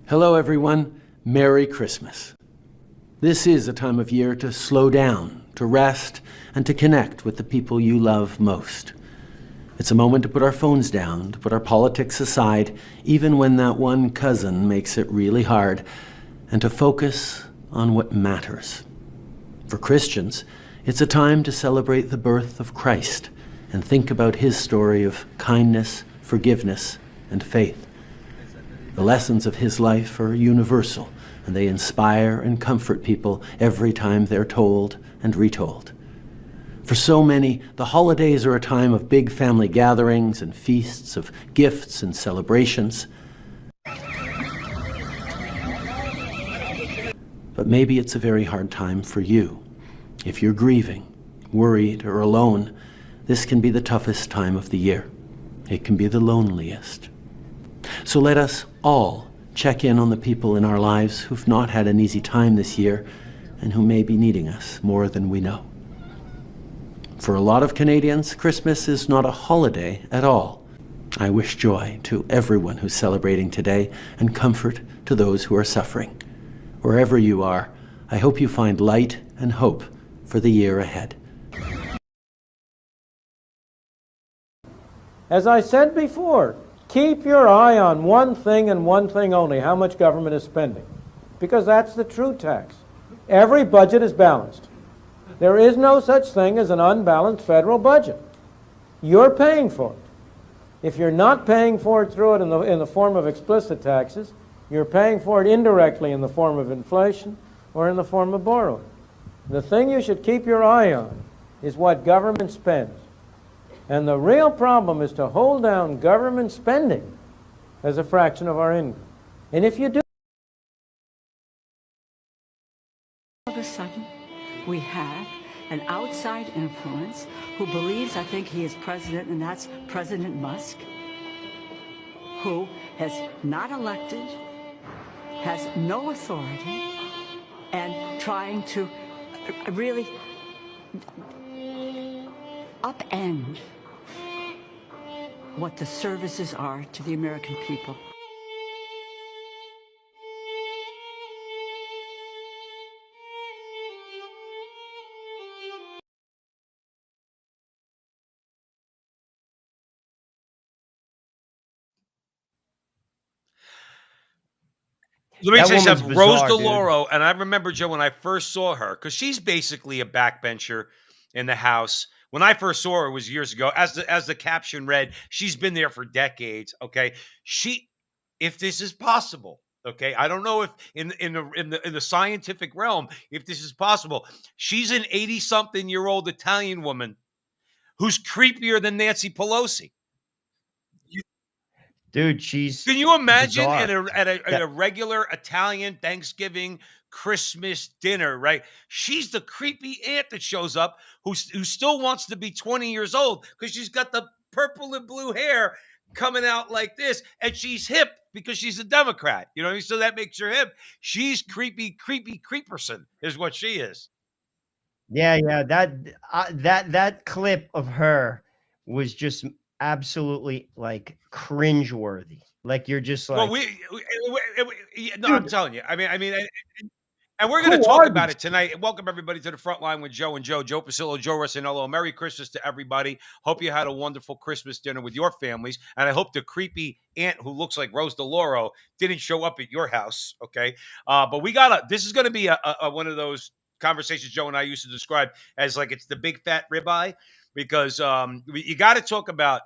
Hello, everyone. Merry Christmas. This is a time of year to slow down, to rest, and to connect with the people you love most. It's a moment to put our phones down, to put our politics aside, even when that one cousin makes it really hard, and to focus on what matters. For Christians, it's a time to celebrate the birth of Christ and think about his story of kindness, forgiveness, and faith. The lessons of his life are universal, and they inspire and comfort people every time they're told and retold. For so many, the holidays are a time of big family gatherings and feasts, of gifts and celebrations. But maybe it's a very hard time for you. If you're grieving, worried, or alone, this can be the toughest time of the year. It can be the loneliest. So let us all check in on the people in our lives who've not had an easy time this year and who may be needing us more than we know. For a lot of Canadians, Christmas is not a holiday at all. I wish joy to everyone who's celebrating today and comfort to those who are suffering. Wherever you are, I hope you find light and hope for the year ahead. As I said before, keep your eye on one thing and one thing only, how much government is spending. Because that's the true tax. Every budget is balanced. There is no such thing as an unbalanced federal budget. You're paying for it. If you're not paying for it through it in the form of explicit taxes, you're paying for it indirectly in the form of inflation or in the form of borrowing. The thing you should keep your eye on is what government spends. And the real problem is to hold down government spending as a fraction of our income. And if you do... All of a sudden, we have an outside influence who believes, I think he is president, and that's President Musk, who has not elected, has no authority, and trying to really upend what the services are to the American people. Let me That tell you woman's something. Rose bizarre, dude. DeLauro, and I remember, Joe, when I first saw her, because she's basically a backbencher in the House. When I first saw her, it was years ago. As the caption read, she's been there for decades. Okay, if this is possible, okay, I don't know if in the scientific realm if this is possible. She's an 80-something-year-old Italian woman who's creepier than Nancy Pelosi. Dude, she's Can you imagine bizarre. at a regular Italian Thanksgiving Christmas dinner, right? She's the creepy aunt that shows up who still wants to be 20 years old because she's got the purple and blue hair coming out like this, and she's hip because she's a Democrat. You know what I mean? So that makes her hip. She's creepy creeperson is what she is. Yeah. That clip of her was just absolutely like cringeworthy. Like you're just Well, like, no, I'm dude, telling you. And we're going to who talk are about these it tonight. Welcome everybody to the front line with Joe and Joe Pasillo, Joe Rossinello. Merry Christmas to everybody. Hope you had a wonderful Christmas dinner with your families. And I hope the creepy aunt who looks like Rose DeLauro didn't show up at your house. Okay. But this is going to be a one of those conversations Joe and I used to describe as like it's the big fat ribeye because you got to talk about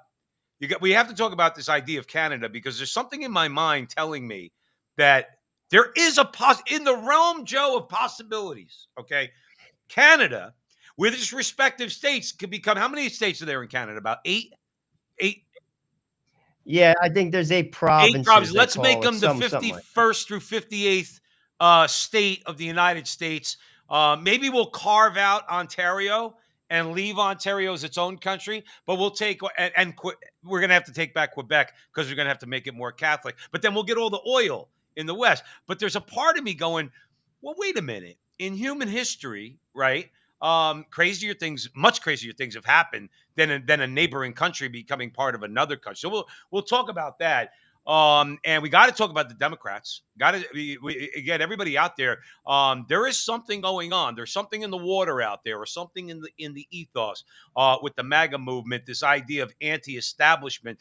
we have to talk about this idea of Canada because there's something in my mind telling me that there is in the realm, Joe, of possibilities. Okay, Canada, with its respective states, could become how many states are there in Canada? About eight, yeah, I think there's 8 eight provinces provinces. they Let's make call it, them the something like that. 51st through 58th state of the United States. Maybe we'll carve out Ontario and leave Ontario as its own country, but we'll take we're going to have to take back Quebec because we're going to have to make it more Catholic. But then we'll get all the oil in the West. But there's a part of me going, well, wait a minute. In human history, right? Much crazier things have happened than a neighboring country becoming part of another country. So we'll talk about that. And we got to talk about the Democrats. Got to again, everybody out there. There is something going on. There's something in the water out there, or something in the ethos with the MAGA movement. This idea of anti-establishment.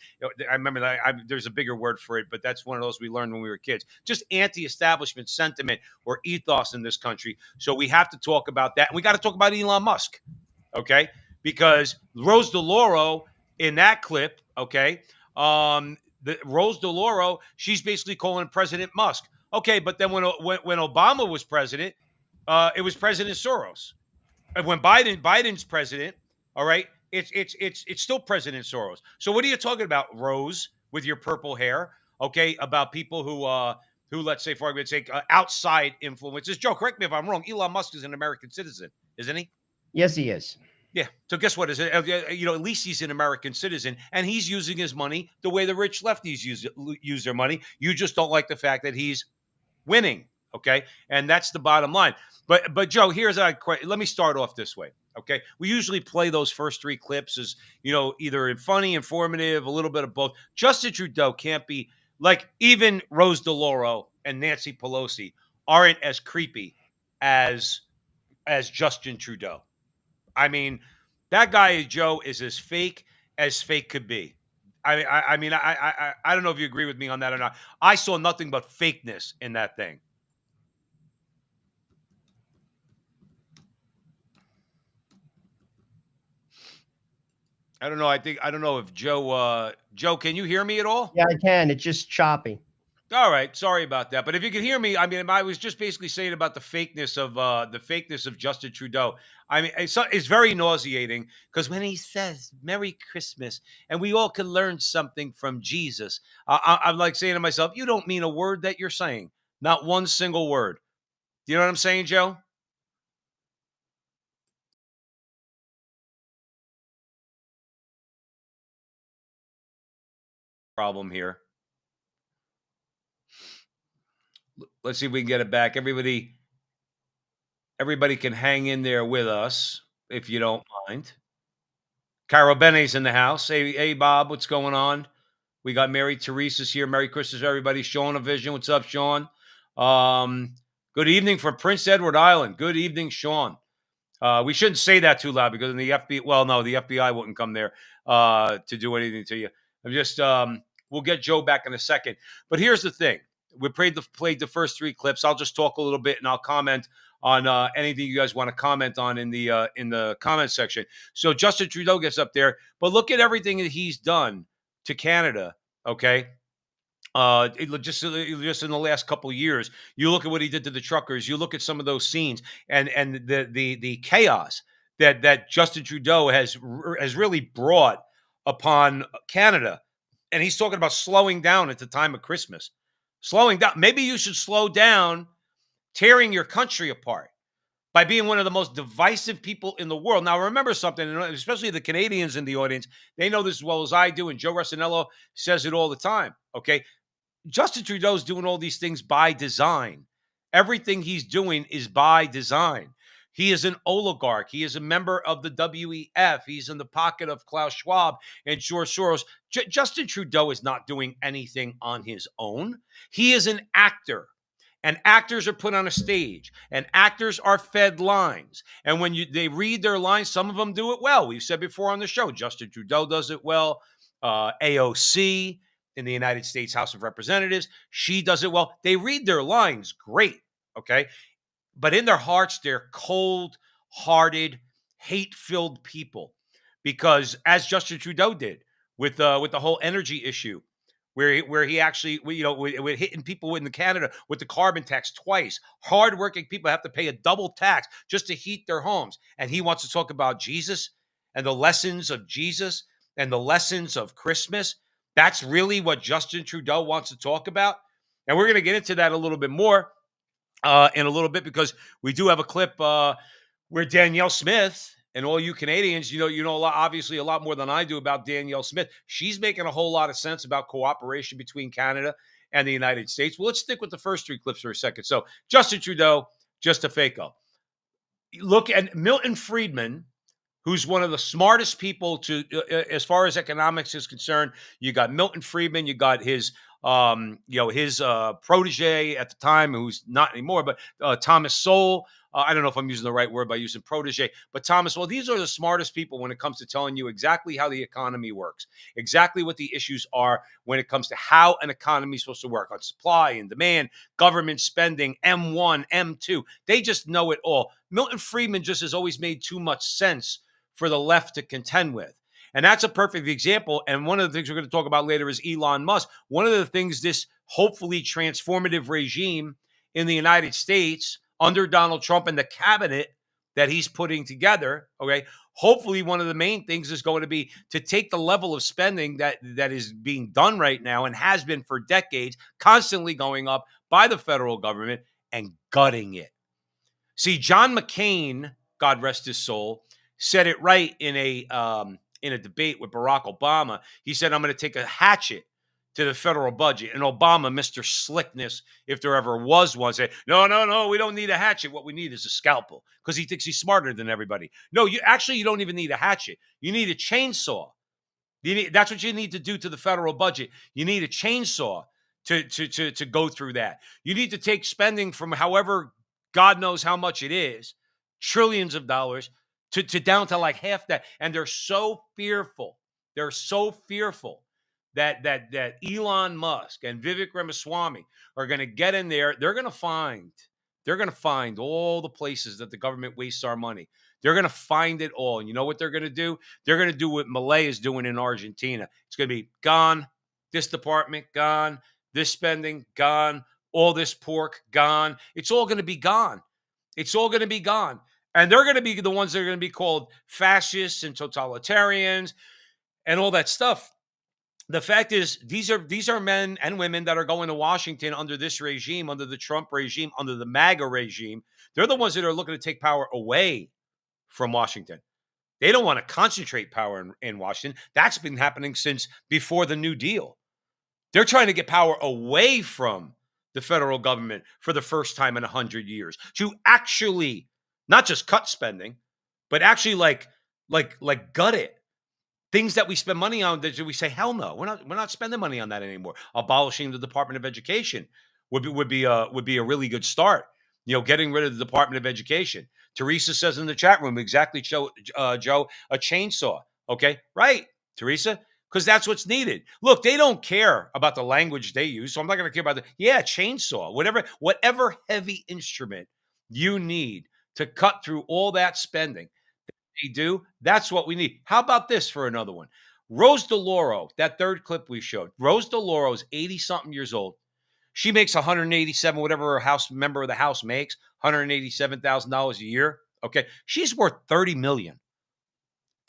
I remember that there's a bigger word for it, but that's one of those we learned when we were kids. Just anti-establishment sentiment or ethos in this country. So we have to talk about that, and we got to talk about Elon Musk. Okay, because Rose DeLauro in that clip. Okay. The Rose DeLauro, she's basically calling President Musk. Okay, but then when Obama was president, it was President Soros. And when Biden's president, all right, it's still President Soros. So what are you talking about, Rose, with your purple hair? Okay, about people who let's say, for argument's sake, outside influences. Joe, correct me if I'm wrong. Elon Musk is an American citizen, isn't he? Yes, he is. Yeah. So guess what? Is it? At least he's an American citizen, and he's using his money the way the rich lefties use their money. You just don't like the fact that he's winning. Okay, and that's the bottom line. But Joe, here's let me start off this way. Okay, we usually play those first three clips as either funny, informative, a little bit of both. Justin Trudeau can't be like even Rose DeLauro and Nancy Pelosi aren't as creepy as Justin Trudeau. I mean, that guy, Joe, is as fake could be. I mean, I don't know if you agree with me on that or not. I saw nothing but fakeness in that thing. I don't know. I don't know if Joe, can you hear me at all? Yeah, I can. It's just choppy. All right, sorry about that. But if you can hear me, I mean, I was just basically saying about the fakeness of Justin Trudeau. I mean, it's very nauseating because when he says "Merry Christmas" and we all can learn something from Jesus, I'm like saying to myself, "You don't mean a word that you're saying, not one single word." Do you know what I'm saying, Joe? Problem here. Let's see if we can get it back. Everybody can hang in there with us if you don't mind. Carol Benne's in the house. Hey, Bob, what's going on? We got Mary Teresa's here. Merry Christmas, everybody. Sean of Vision. What's up, Sean? Good evening from Prince Edward Island. Good evening, Sean. We shouldn't say that too loud because the FBI, well, no, the FBI wouldn't come there to do anything to you. I'm just, we'll get Joe back in a second. But here's the thing. We played the first three clips. I'll just talk a little bit and I'll comment on anything you guys want to comment on in the comment section. So Justin Trudeau gets up there, but look at everything that he's done to Canada. Okay. Just in the last couple of years, you look at what he did to the truckers. You look at some of those scenes and the chaos that Justin Trudeau has really brought upon Canada. And he's talking about slowing down at the time of Christmas. Slowing down. Maybe you should slow down tearing your country apart by being one of the most divisive people in the world. Now, remember something, especially the Canadians in the audience. They know this as well as I do, and Joe Rossinello says it all the time, okay? Justin Trudeau's doing all these things by design. Everything he's doing is by design. He is an oligarch. He is a member of the WEF. He's in the pocket of Klaus Schwab and George Soros. Justin Trudeau is not doing anything on his own. He is an actor. And actors are put on a stage, and actors are fed lines. And when they read their lines, some of them do it well. We've said before on the show, Justin Trudeau does it well. AOC in the United States House of Representatives, she does it well. They read their lines great, okay? But in their hearts, they're cold-hearted, hate-filled people. Because as Justin Trudeau did with the whole energy issue, where he actually, with hitting people in Canada with the carbon tax twice. Hardworking people have to pay a double tax just to heat their homes. And he wants to talk about Jesus and the lessons of Jesus and the lessons of Christmas. That's really what Justin Trudeau wants to talk about. And we're going to get into that a little bit more in a little bit because we do have a clip where Danielle Smith, and all you Canadians, you know obviously a lot more than I do about Danielle Smith. She's making a whole lot of sense about cooperation between Canada and the United States. Well, let's stick with the first three clips for a second. So Justin Trudeau, just a fake-o. Look at Milton Friedman, who's one of the smartest people to, as far as economics is concerned. You got Milton Friedman, you got his, his protege at the time, who's not anymore, but Thomas Sowell. I don't know if I'm using the right word by using protege, but Thomas. Well, these are the smartest people when it comes to telling you exactly how the economy works, exactly what the issues are when it comes to how an economy is supposed to work on supply and demand, government spending, M1, M2. They just know it all. Milton Friedman just has always made too much sense for the left to contend with. And that's a perfect example. And one of the things we're going to talk about later is Elon Musk. One of the things this hopefully transformative regime in the United States under Donald Trump and the cabinet that he's putting together, okay, hopefully one of the main things is going to be to take the level of spending that is being done right now and has been for decades, constantly going up by the federal government, and gutting it. See, John McCain, God rest his soul, said it right in a debate with Barack Obama. He said, "I'm going to take a hatchet to the federal budget." And Obama, Mr. Slickness, if there ever was one, said, "No, we don't need a hatchet. What we need is a scalpel," because he thinks he's smarter than everybody. No, you don't even need a hatchet. You need a chainsaw. That's what you need to do to the federal budget. You need a chainsaw to go through that. You need to take spending from however God knows how much it is, trillions of dollars, to down to like half that. And they're so fearful. They're so fearful that Elon Musk and Vivek Ramaswamy are going to get in there. They're going to find all the places that the government wastes our money. They're going to find it all. And you know what they're going to do? They're going to do what Milei is doing in Argentina. It's going to be gone. This department gone. This spending gone. All this pork gone. It's all going to be gone. It's all going to be gone. And they're going to be the ones that are going to be called fascists and totalitarians and all that stuff. The fact is, these are men and women that are going to Washington under this regime, under the Trump regime, under the MAGA regime. They're the ones that are looking to take power away from Washington. They don't want to concentrate power in Washington. That's been happening since before the New Deal. They're trying to get power away from the federal government for the first time in 100 years to actually not just cut spending, but actually like gut it. Things that we spend money on, that we say, hell no, we're not spending money on that anymore. Abolishing the Department of Education would be a really good start. Getting rid of the Department of Education. Teresa says in the chat room, exactly, Joe, a chainsaw. Okay, right, Teresa, because that's what's needed. Look, they don't care about the language they use, so I'm not going to care about chainsaw, whatever heavy instrument you need to cut through all that spending. They do. That's what we need. How about this for another one? Rose DeLauro, that third clip we showed. Rose DeLauro is 80-something years old. She makes 187, whatever her member of the House makes, $187,000 a year. Okay, she's worth $30 million.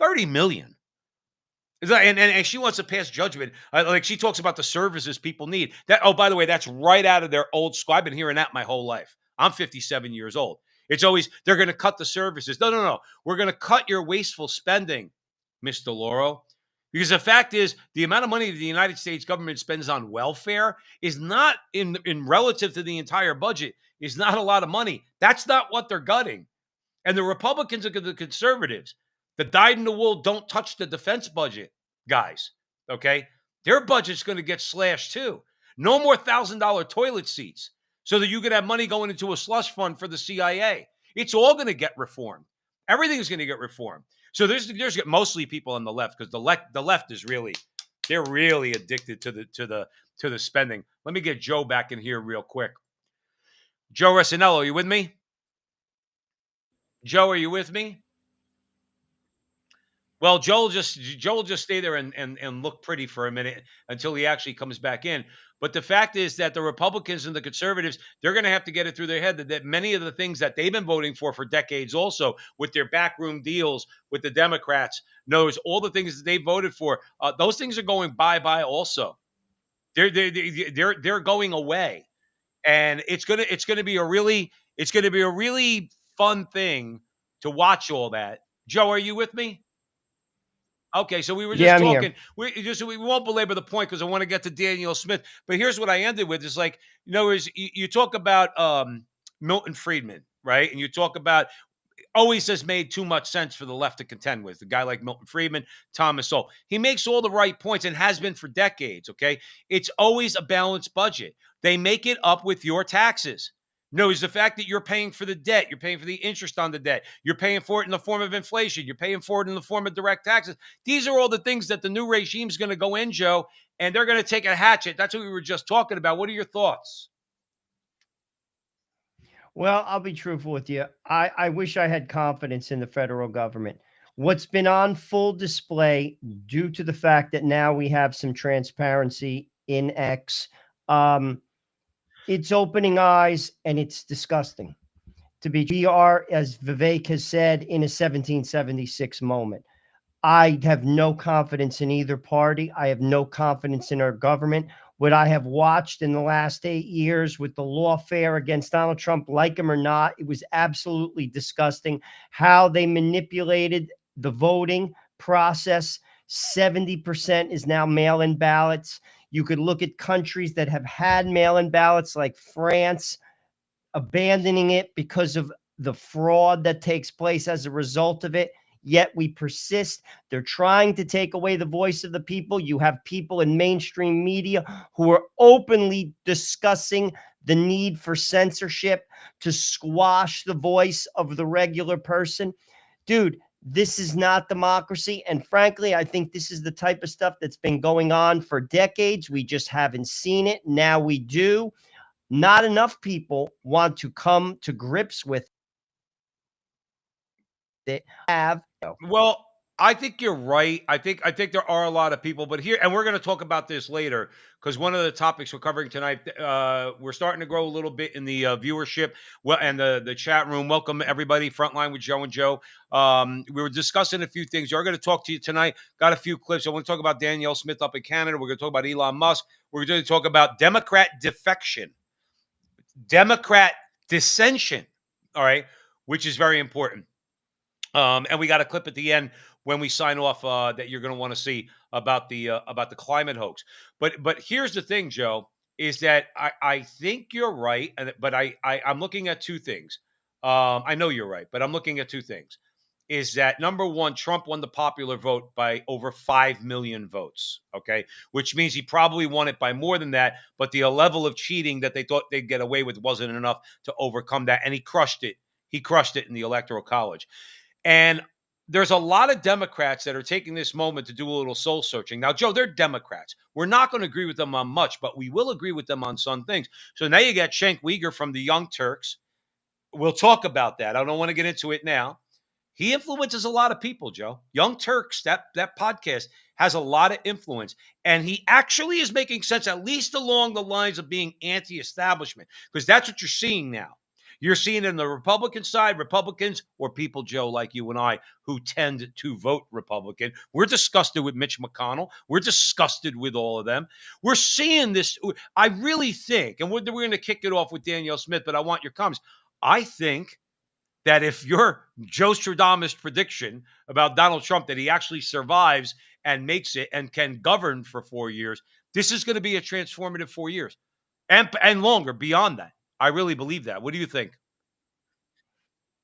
$30 million. And she wants to pass judgment. Like she talks about the services people need. That, oh, by the way, that's right out of their old school. I've been hearing that my whole life. I'm 57 years old. It's always, they're going to cut the services. No. We're going to cut your wasteful spending, Ms. DeLauro. Because the fact is, the amount of money that the United States government spends on welfare is not, in relative to the entire budget, is not a lot of money. That's not what they're gutting. And the Republicans and the conservatives, the dyed-in-the-wool, don't touch the defense budget guys, okay? Their budget's going to get slashed too. No more $1,000 toilet seats, so that you can have money going into a slush fund for the CIA. It's all going to get reformed. Everything's going to get reformed. So there's mostly people on the left, because the left is they're really addicted to the spending. Let me get Joe back in here real quick. Joe Resinello, are you with me? Joe, are you with me? Well, Joe will just stay there and look pretty for a minute until he actually comes back in. But the fact is that the Republicans and the conservatives, they're going to have to get it through their head that many of the things that they've been voting for decades also, with their backroom deals with the Democrats, knows all the things that they voted for, those things are going bye-bye also. They're going away. And it's gonna be a really fun thing to watch all that. Joe, are you with me? Okay, so we were just Yeah, I'm talking. here. We won't belabor the point because I want to get to Daniel Smith. But here's what I ended with: is like, you talk about Milton Friedman, right? And you talk about always has made too much sense for the left to contend with. A guy like Milton Friedman, Thomas Sowell. He makes all the right points and has been for decades, okay? It's always a balanced budget. They make it up with your taxes. No, it's the fact that you're paying for the debt. You're paying for the interest on the debt. You're paying for it in the form of inflation. You're paying for it in the form of direct taxes. These are all the things that the new regime is going to go in, Joe, and they're going to take a hatchet. That's what we were just talking about. What are your thoughts? Well, I'll be truthful with you. I wish I had confidence in the federal government. What's been on full display due to the fact that now we have some transparency in X, it's opening eyes and it's disgusting. We are, as Vivek has said, in a 1776 moment. I have no confidence in either party. I have no confidence in our government. What I have watched in the last 8 years with the lawfare against Donald Trump, like him or not, it was absolutely disgusting how they manipulated the voting process. 70% is now mail-in ballots. You could look at countries that have had mail-in ballots like France, abandoning it because of the fraud that takes place as a result of it. Yet we persist. They're trying to take away the voice of the people. You have people in mainstream media who are openly discussing the need for censorship to squash the voice of the regular person. Dude, this is not democracy. And frankly, I think this is the type of stuff that's been going on for decades. We just haven't seen it. Now we do. Not enough people want to come to grips with it. Well, I think you're right. I think there are a lot of people, but here, and we're going to talk about this later because one of the topics we're covering tonight, we're starting to grow a little bit in the viewership, well, and the chat room. Welcome everybody. Frontline with Joe and Joe. We were discussing a few things. We're going to talk to you tonight. Got a few clips. I want to talk about Danielle Smith up in Canada. We're going to talk about Elon Musk. We're going to talk about Democrat defection, Democrat dissension. All right, which is very important. And we got a clip at the end when we sign off that you're going to want to see about the climate hoax. But here's the thing, Joe, is that I think you're right, but I'm looking at two things. I know you're right, but I'm looking at two things. Is that number one, Trump won the popular vote by over 5 million votes, okay? Which means he probably won it by more than that, but the level of cheating that they thought they'd get away with wasn't enough to overcome that, and he crushed it. He crushed it in the Electoral College. And there's a lot of Democrats that are taking this moment to do a little soul searching. Now, Joe, they're Democrats. We're not going to agree with them on much, but we will agree with them on some things. So now you got Cenk Uygur from the Young Turks. We'll talk about that. I don't want to get into it now. He influences a lot of people, Joe. Young Turks, that podcast has a lot of influence. And he actually is making sense, at least along the lines of being anti-establishment, because that's what you're seeing now. You're seeing it on the Republican side, Republicans or people, Joe, like you and I, who tend to vote Republican. We're disgusted with Mitch McConnell. We're disgusted with all of them. We're seeing this. I really think, and we're going to kick it off with Danielle Smith, but I want your comments. I think that if your Joe Stradamus prediction about Donald Trump, that he actually survives and makes it and can govern for 4 years, this is going to be a transformative 4 years and longer beyond that. I really believe that. What do you think?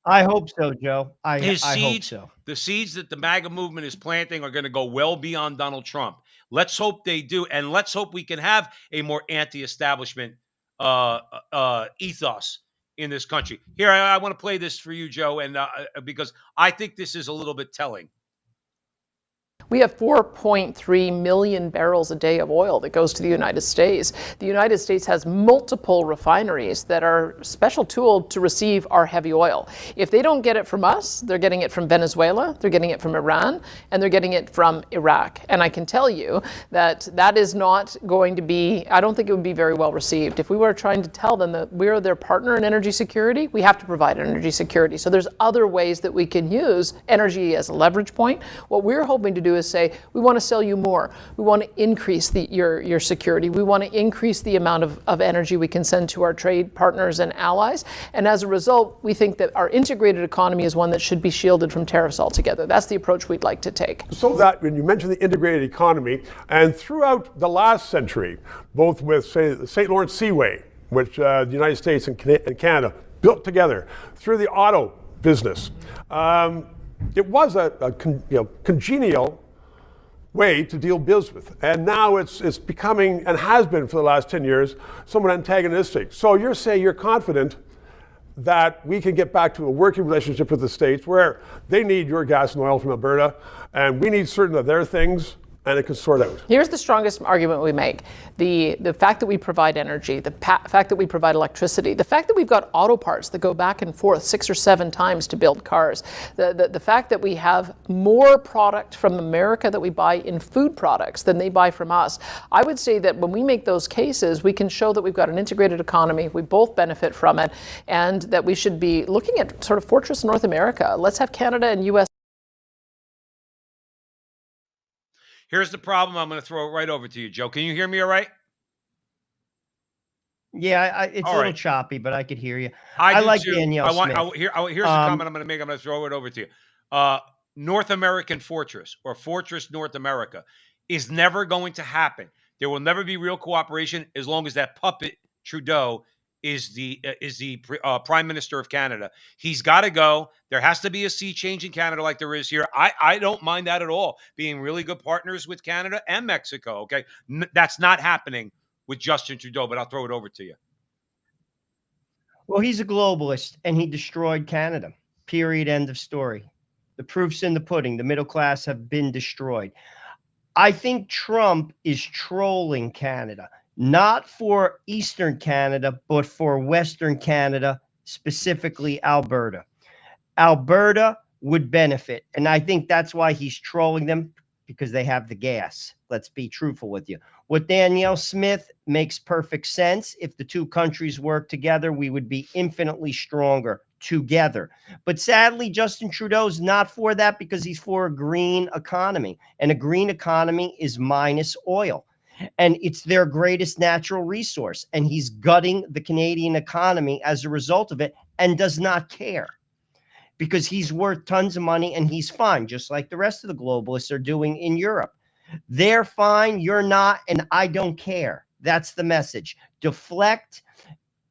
I hope so, Joe. I Seeds, hope so. The seeds that the MAGA movement is planting are going to go well beyond Donald Trump. Let's hope they do, and let's hope we can have a more anti-establishment ethos in this country. Here, I want to play this for you, Joe, and because I think this is a little bit telling. We have 4.3 million barrels a day of oil that goes to the United States. The United States has multiple refineries that are special tooled to receive our heavy oil. If they don't get it from us, they're getting it from Venezuela, they're getting it from Iran, and they're getting it from Iraq. And I can tell you that that is not going to be, I don't think it would be very well received. If we were trying to tell them that we're their partner in energy security, we have to provide energy security. So there's other ways that we can use energy as a leverage point. What we're hoping to do is say, we want to sell you more. We want to increase your security. We want to increase the amount of energy we can send to our trade partners and allies. And as a result, we think that our integrated economy is one that should be shielded from tariffs altogether. That's the approach we'd like to take. So that when you mentioned the integrated economy, and throughout the last century, both with, say, the St. Lawrence Seaway, which the United States and Canada built together, through the auto business. It was a congenial way to deal biz with, and now it's becoming, and has been for the last 10 years, somewhat antagonistic. So you're saying you're confident that we can get back to a working relationship with the states where they need your gas and oil from Alberta, and we need certain of their things, and it can sort out. Here's the strongest argument we make. The fact that we provide energy, the fact that we provide electricity, the fact that we've got auto parts that go back and forth 6 or 7 times to build cars, the fact that we have more product from America that we buy in food products than they buy from us. I would say that when we make those cases, we can show that we've got an integrated economy, we both benefit from it, and that we should be looking at sort of Fortress North America. Let's have Canada and U.S. Here's the problem. I'm going to throw it right over to you, Joe. Can you hear me all right? Yeah, it's all a little right. choppy, but I could hear you. I like too. Danielle Smith. Here's the comment I'm going to make. I'm going to throw it over to you. North American Fortress, or Fortress North America, is never going to happen. There will never be real cooperation as long as that puppet Trudeau is the Prime Minister of Canada. He's got to go. There has to be a sea change in Canada like there is here. I don't mind that at all, being really good partners with Canada and Mexico, okay? That's not happening with Justin Trudeau, but I'll throw it over to you. Well, he's a globalist, and he destroyed Canada. Period. End of story. The proof's in the pudding. The middle class have been destroyed. I think Trump is trolling Canada. Not for Eastern Canada, but for Western Canada, specifically Alberta. Alberta would benefit. And I think that's why he's trolling them, because they have the gas. Let's be truthful with you. What Danielle Smith makes perfect sense. If the two countries work together, we would be infinitely stronger together. But sadly, Justin Trudeau's not for that, because he's for a green economy. And a green economy is minus oil. And it's their greatest natural resource. And he's gutting the Canadian economy as a result of it, and does not care, because he's worth tons of money and he's fine, just like the rest of the globalists are doing in Europe. They're fine, you're not, and I don't care. That's the message. Deflect,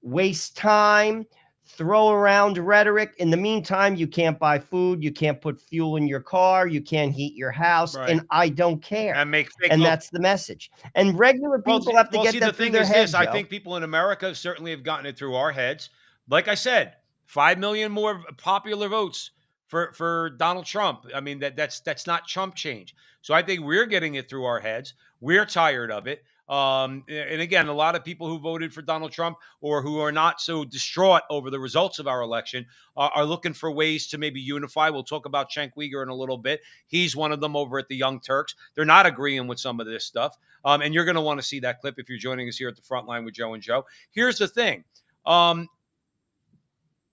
waste time, throw around rhetoric. In the meantime, you can't buy food, you can't put fuel in your car, you can't heat your house, Right. and I don't care. And that's the message. And regular people have to get that through their heads. I think people in America certainly have gotten it through our heads. Like I said, 5 million more popular votes for Donald Trump. I mean, that's not chump change. So I think we're getting it through our heads. We're tired of it. And again, a lot of people who voted for Donald Trump, or who are not so distraught over the results of our election, are looking for ways to maybe unify. We'll talk about Cenk Uygur in a little bit. He's one of them over at the Young Turks. They're not agreeing with some of this stuff. And you're going to want to see that clip if you're joining us here at the front line with Joe and Joe. Here's the thing.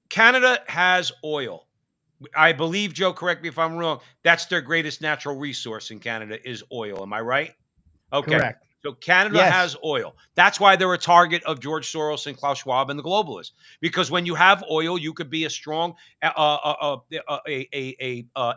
Canada has oil. I believe, Joe, correct me if I'm wrong, that's their greatest natural resource in Canada is oil. Am I right? Okay. Correct. So Canada has oil. That's why they're a target of George Soros and Klaus Schwab and the globalists. Because when you have oil, you could be a strong,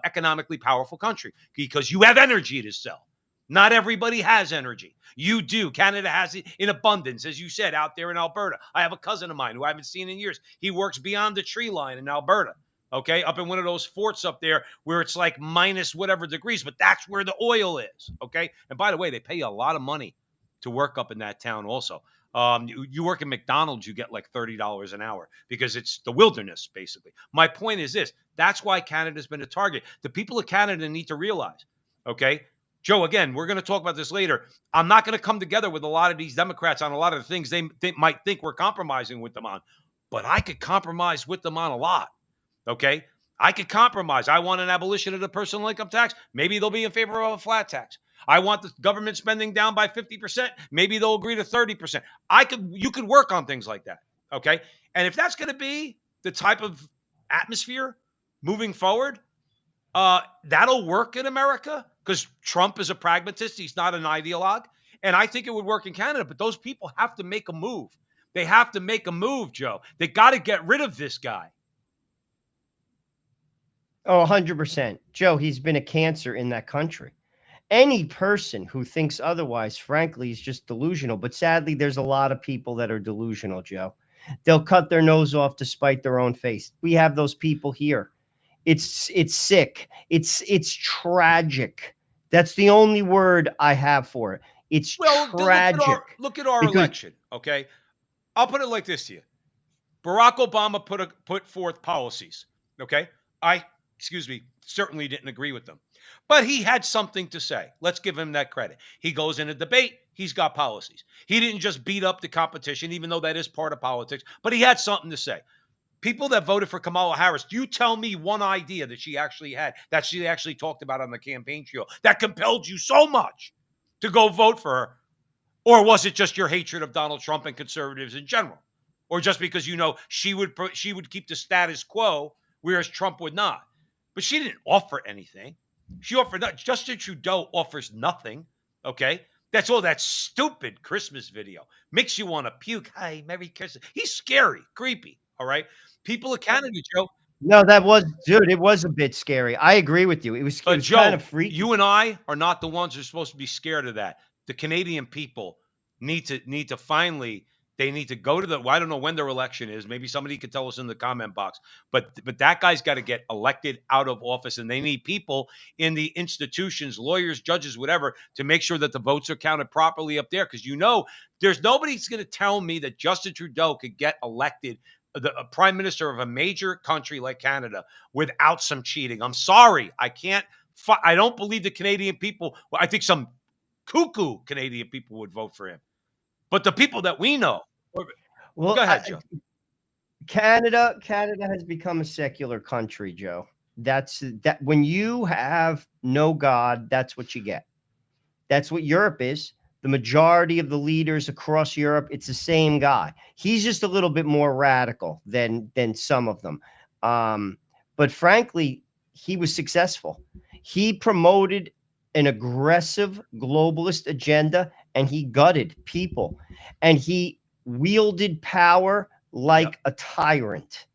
economically powerful country, because you have energy to sell. Not everybody has energy. You do. Canada has it in abundance, as you said, out there in Alberta. I have a cousin of mine who I haven't seen in years. He works beyond the tree line in Alberta, okay, up in one of those forts up there where it's like minus whatever degrees, but that's where the oil is, okay? And by the way, they pay you a lot of money to work up in that town also. You work at McDonald's, you get like $30 an hour, because it's the wilderness, basically. My point is this. That's why Canada's been a target. The people of Canada need to realize, okay? Joe, again, we're going to talk about this later. I'm not going to come together with a lot of these Democrats on a lot of the things they might think we're compromising with them on, but I could compromise with them on a lot, okay? I could compromise. I want an abolition of the personal income tax. Maybe they'll be in favor of a flat tax. I want the government spending down by 50%. Maybe they'll agree to 30%. You could work on things like that, okay? And if that's going to be the type of atmosphere moving forward, that'll work in America, because Trump is a pragmatist. He's not an ideologue. And I think it would work in Canada, but those people have to make a move. They have to make a move, Joe. They got to get rid of this guy. Oh, 100%. Joe, he's been a cancer in that country. Any person who thinks otherwise, frankly, is just delusional. But sadly, there's a lot of people that are delusional, Joe. They'll cut their nose off to spite their own face. We have those people here. It's sick. It's tragic. That's the only word I have for it. It's tragic. Look at our because election, okay? I'll put it like this to you. Barack Obama put forth policies, okay? I certainly didn't agree with them. But he had something to say. Let's give him that credit. He goes in a debate, he's got policies. He didn't just beat up the competition, even though that is part of politics, but he had something to say. People that voted for Kamala Harris, you tell me one idea that she actually had, that she actually talked about on the campaign trail, that compelled you so much to go vote for her. Or was it just your hatred of Donald Trump and conservatives in general? Or just because you know she would keep the status quo, whereas Trump would not? But she didn't offer anything. She offered nothing. Justin Trudeau offers nothing. Okay, that's all that stupid Christmas video makes you want to puke. Hi, Merry Christmas. He's scary, creepy. All right, people of Canada, Joe. No, that was, dude, it was a bit scary. I agree with you. It was Joe, kind of freaky. You and I are not the ones who are supposed to be scared of that. The Canadian people need to finally, they need to go to the, well, I don't know when their election is. Maybe somebody could tell us in the comment box. But that guy's got to get elected out of office, and they need people in the institutions, lawyers, judges, whatever, to make sure that the votes are counted properly up there. Because there's nobody's going to tell me that Justin Trudeau could get elected a prime minister of a major country like Canada without some cheating. I'm sorry. I don't believe the Canadian people, I think some cuckoo Canadian people would vote for him. But the people that we know. Well, go ahead, Joe. Canada has become a secular country, Joe. That's when you have no God, that's what you get. That's what Europe is. The majority of the leaders across Europe, it's the same guy. He's just a little bit more radical than some of them. But frankly, he was successful. He promoted an aggressive globalist agenda, and he gutted people, and he wielded power like a tyrant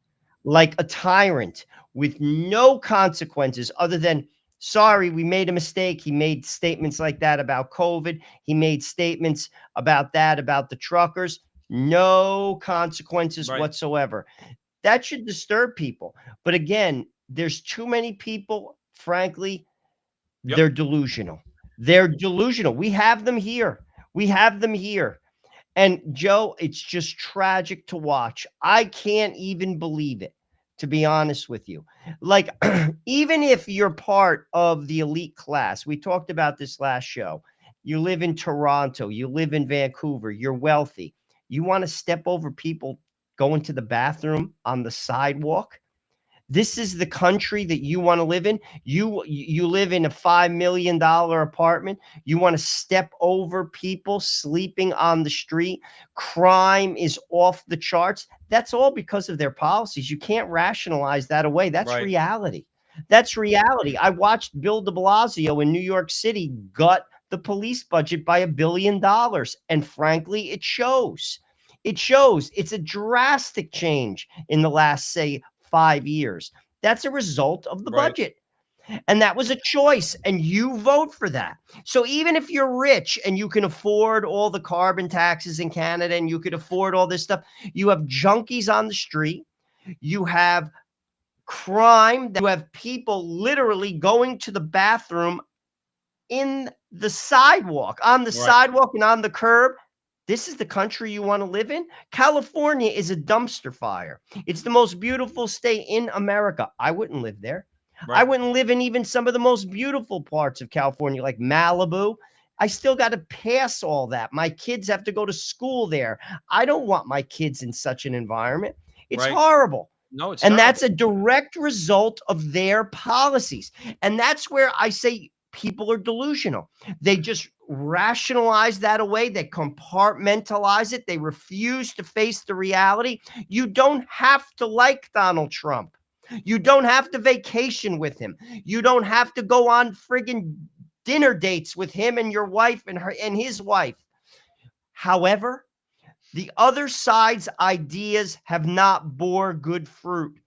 with no consequences other than, sorry, we made a mistake. He made statements like that about COVID. He made statements about the truckers. No consequences whatsoever. That should disturb people. But again, there's too many people, frankly, they're delusional. They're delusional. We have them here. And Joe, it's just tragic to watch. I can't even believe it, to be honest with you. Like, even if you're part of the elite class, we talked about this last show. You live in Toronto, you live in Vancouver, you're wealthy. You want to step over people going to the bathroom on the sidewalk? This is the country that you want to live in. You live in a $5 million apartment. You want to step over people sleeping on the street. Crime is off the charts. That's all because of their policies. You can't rationalize that away. That's reality. That's reality. I watched Bill de Blasio in New York City gut the police budget by $1 billion. And frankly, it shows. It shows. It's a drastic change in the last, say, 5 years. That's a result of the budget. And that was a choice, and you vote for that. So even if you're rich and you can afford all the carbon taxes in Canada and you could afford all this stuff, you have junkies on the street, you have crime, you have people literally going to the bathroom in the sidewalk, on the sidewalk and on the curb. This is the country you want to live in? California is a dumpster fire. It's the most beautiful state in America. I wouldn't live there. I wouldn't live in even some of the most beautiful parts of California, like Malibu. I still got to pass all that. My kids have to go to school there. I don't want my kids in such an environment. It's horrible. No, it's and that's a direct result of their policies. And that's where I say people are delusional. They just rationalize that away. They compartmentalize it. They refuse to face the reality. You don't have to like Donald Trump. You don't have to vacation with him. You don't have to go on friggin' dinner dates with him and your wife and her and his wife. However, the other side's ideas have not bore good fruit.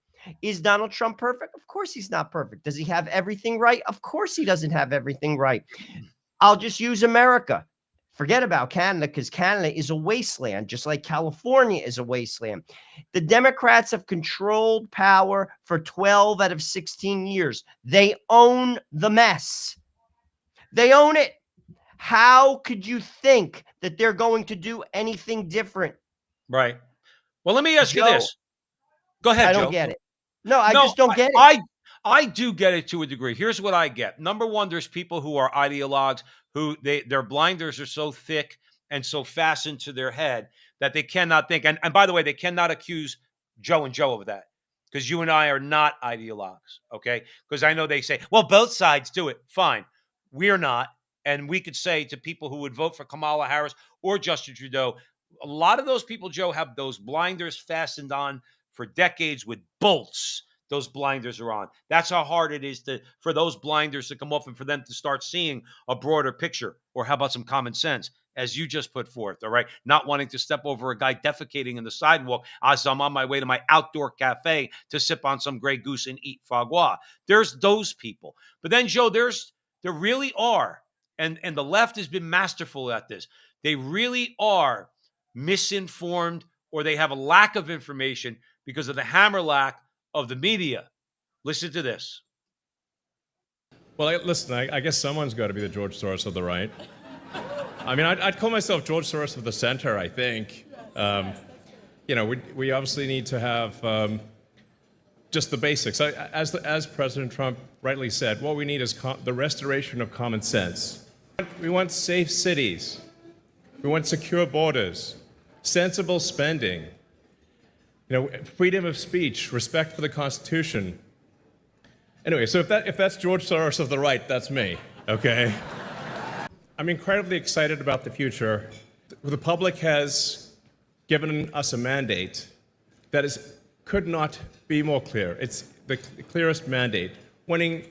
Is Donald Trump perfect? Of course he's not perfect. Does he have everything right? Of course he doesn't have everything right. I'll just use America. Forget about Canada, because Canada is a wasteland, just like California is a wasteland. The Democrats have controlled power for 12 out of 16 years. They own the mess. They own it. How could you think that they're going to do anything different? Right. Well, let me ask you Joe, this. Go ahead, I Joe. don't get it. No, I No, just don't get it. I do get it to a degree. Here's what I get. Number one, there's people who are ideologues who their blinders are so thick and so fastened to their head that they cannot think. And by the way, they cannot accuse Joe and Joe of that, because you and I are not ideologues, okay? Because I know they say, well, both sides do it. Fine. We're not. And we could say to people who would vote for Kamala Harris or Justin Trudeau, a lot of those people, Joe, have those blinders fastened on for decades with bolts. Those blinders are on. That's how hard it is for those blinders to come off and for them to start seeing a broader picture. Or how about some common sense, as you just put forth, all right? Not wanting to step over a guy defecating in the sidewalk as I'm on my way to my outdoor cafe to sip on some Grey Goose and eat foie gras. There's those people. But then, Joe, there really are, and the left has been masterful at this. They really are misinformed, or they have a lack of information because of the hammerlack of the media. Listen to this. Well, listen, I guess someone's got to be the George Soros of the right. I mean, I'd call myself George Soros of the center, I think. We obviously need to have just the basics. As President Trump rightly said, what we need is the restoration of common sense. We want safe cities. We want secure borders, sensible spending, freedom of speech, respect for the Constitution. Anyway, so if that's George Soros of the right, that's me, okay? I'm incredibly excited about the future. The public has given us a mandate that could not be more clear. It's the clearest mandate. Winning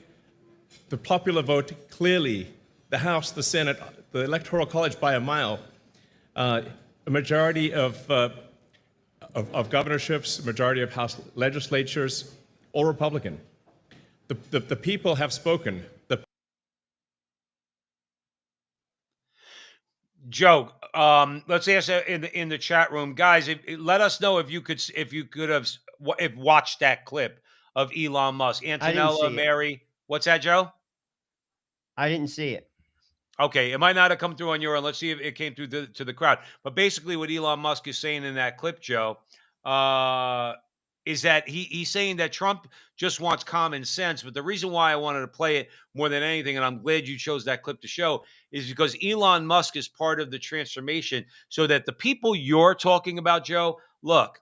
the popular vote clearly, the House, the Senate, the Electoral College by a mile, a majority of governorships, a majority of House legislatures, all Republican. The people have spoken. Joe, let's ask in the chat room, guys. Let us know if you could have watched that clip of Elon Musk. Antonella, Mary, what's that, Joe? I didn't see it. Okay, it might not have come through on your end. Let's see if it came through to the crowd. But basically, what Elon Musk is saying in that clip, Joe, is that he's saying that Trump just wants common sense. But the reason why I wanted to play it more than anything, and I'm glad you chose that clip to show, is because Elon Musk is part of the transformation so that the people you're talking about, Joe, look,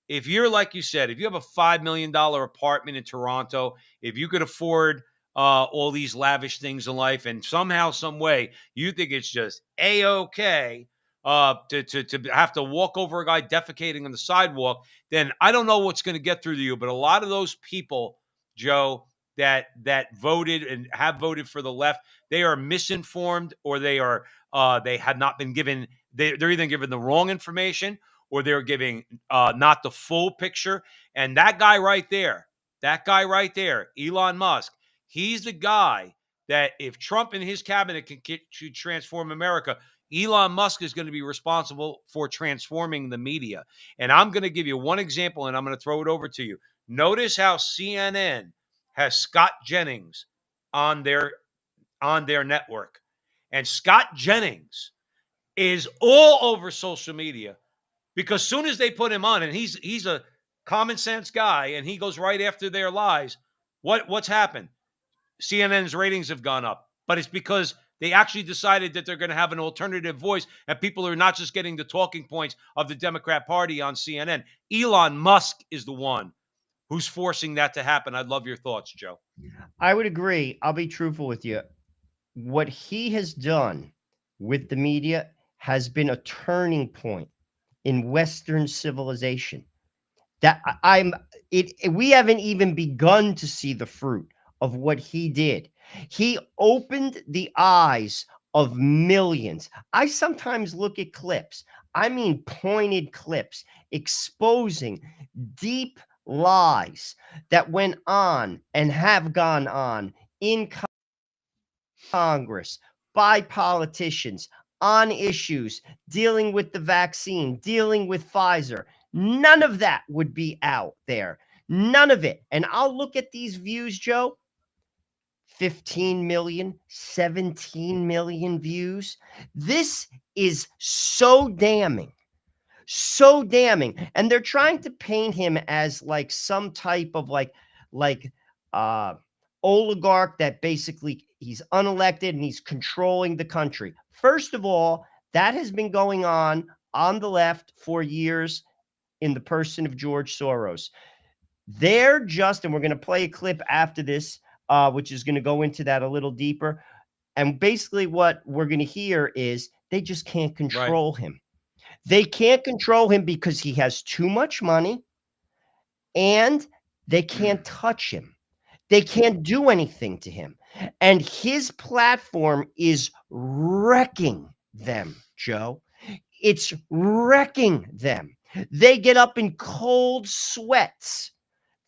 if you're, like you said, if you have a $5 million apartment in Toronto, if you could afford all these lavish things in life, and somehow, some way, you think it's just A-okay to have to walk over a guy defecating on the sidewalk, then I don't know what's going to get through to you. But a lot of those people, Joe, that voted and have voted for the left, they are misinformed, or they had not been given. They're either given the wrong information, or they're giving not the full picture. And that guy right there, Elon Musk, he's the guy that if Trump and his cabinet can transform America, Elon Musk is going to be responsible for transforming the media. And I'm going to give you one example, and I'm going to throw it over to you. Notice how CNN has Scott Jennings on their network. And Scott Jennings is all over social media, because soon as they put him on, and he's a common sense guy, and he goes right after their lies, what's happened? CNN's ratings have gone up, but it's because they actually decided that they're going to have an alternative voice, and people are not just getting the talking points of the Democrat Party on CNN. Elon Musk is the one who's forcing that to happen. I'd love your thoughts, Joe. I would agree. I'll be truthful with you. What he has done with the media has been a turning point in Western civilization. That we haven't even begun to see the fruit of what he did. He opened the eyes of millions. I sometimes look at clips, I mean pointed clips, exposing deep lies that went on and have gone on in Congress by politicians on issues, dealing with the vaccine, dealing with Pfizer. None of that would be out there. None of it. And I'll look at these views, Joe. 15 million, 17 million views. This is so damning. So damning. And they're trying to paint him as like some type of like oligarch that basically he's unelected and he's controlling the country. First of all, that has been going on the left for years in the person of George Soros. They're just, and we're going to play a clip after this, which is going to go into that a little deeper. And basically what we're going to hear is they just can't control him. They can't control him because he has too much money and they can't touch him. They can't do anything to him. And his platform is wrecking them, Joe. It's wrecking them. They get up in cold sweats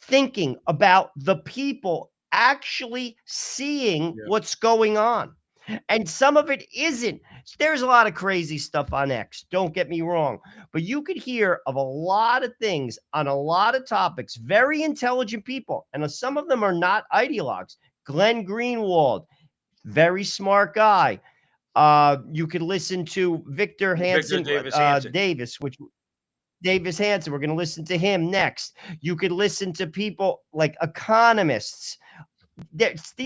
thinking about the people actually seeing what's going on. And some of it isn't. There's a lot of crazy stuff on X, don't get me wrong. But you could hear of a lot of things on a lot of topics, very intelligent people. And some of them are not ideologues. Glenn Greenwald, very smart guy. You could listen to Victor Hansen, Davis Hansen. We're going to listen to him next. You could listen to people like economists.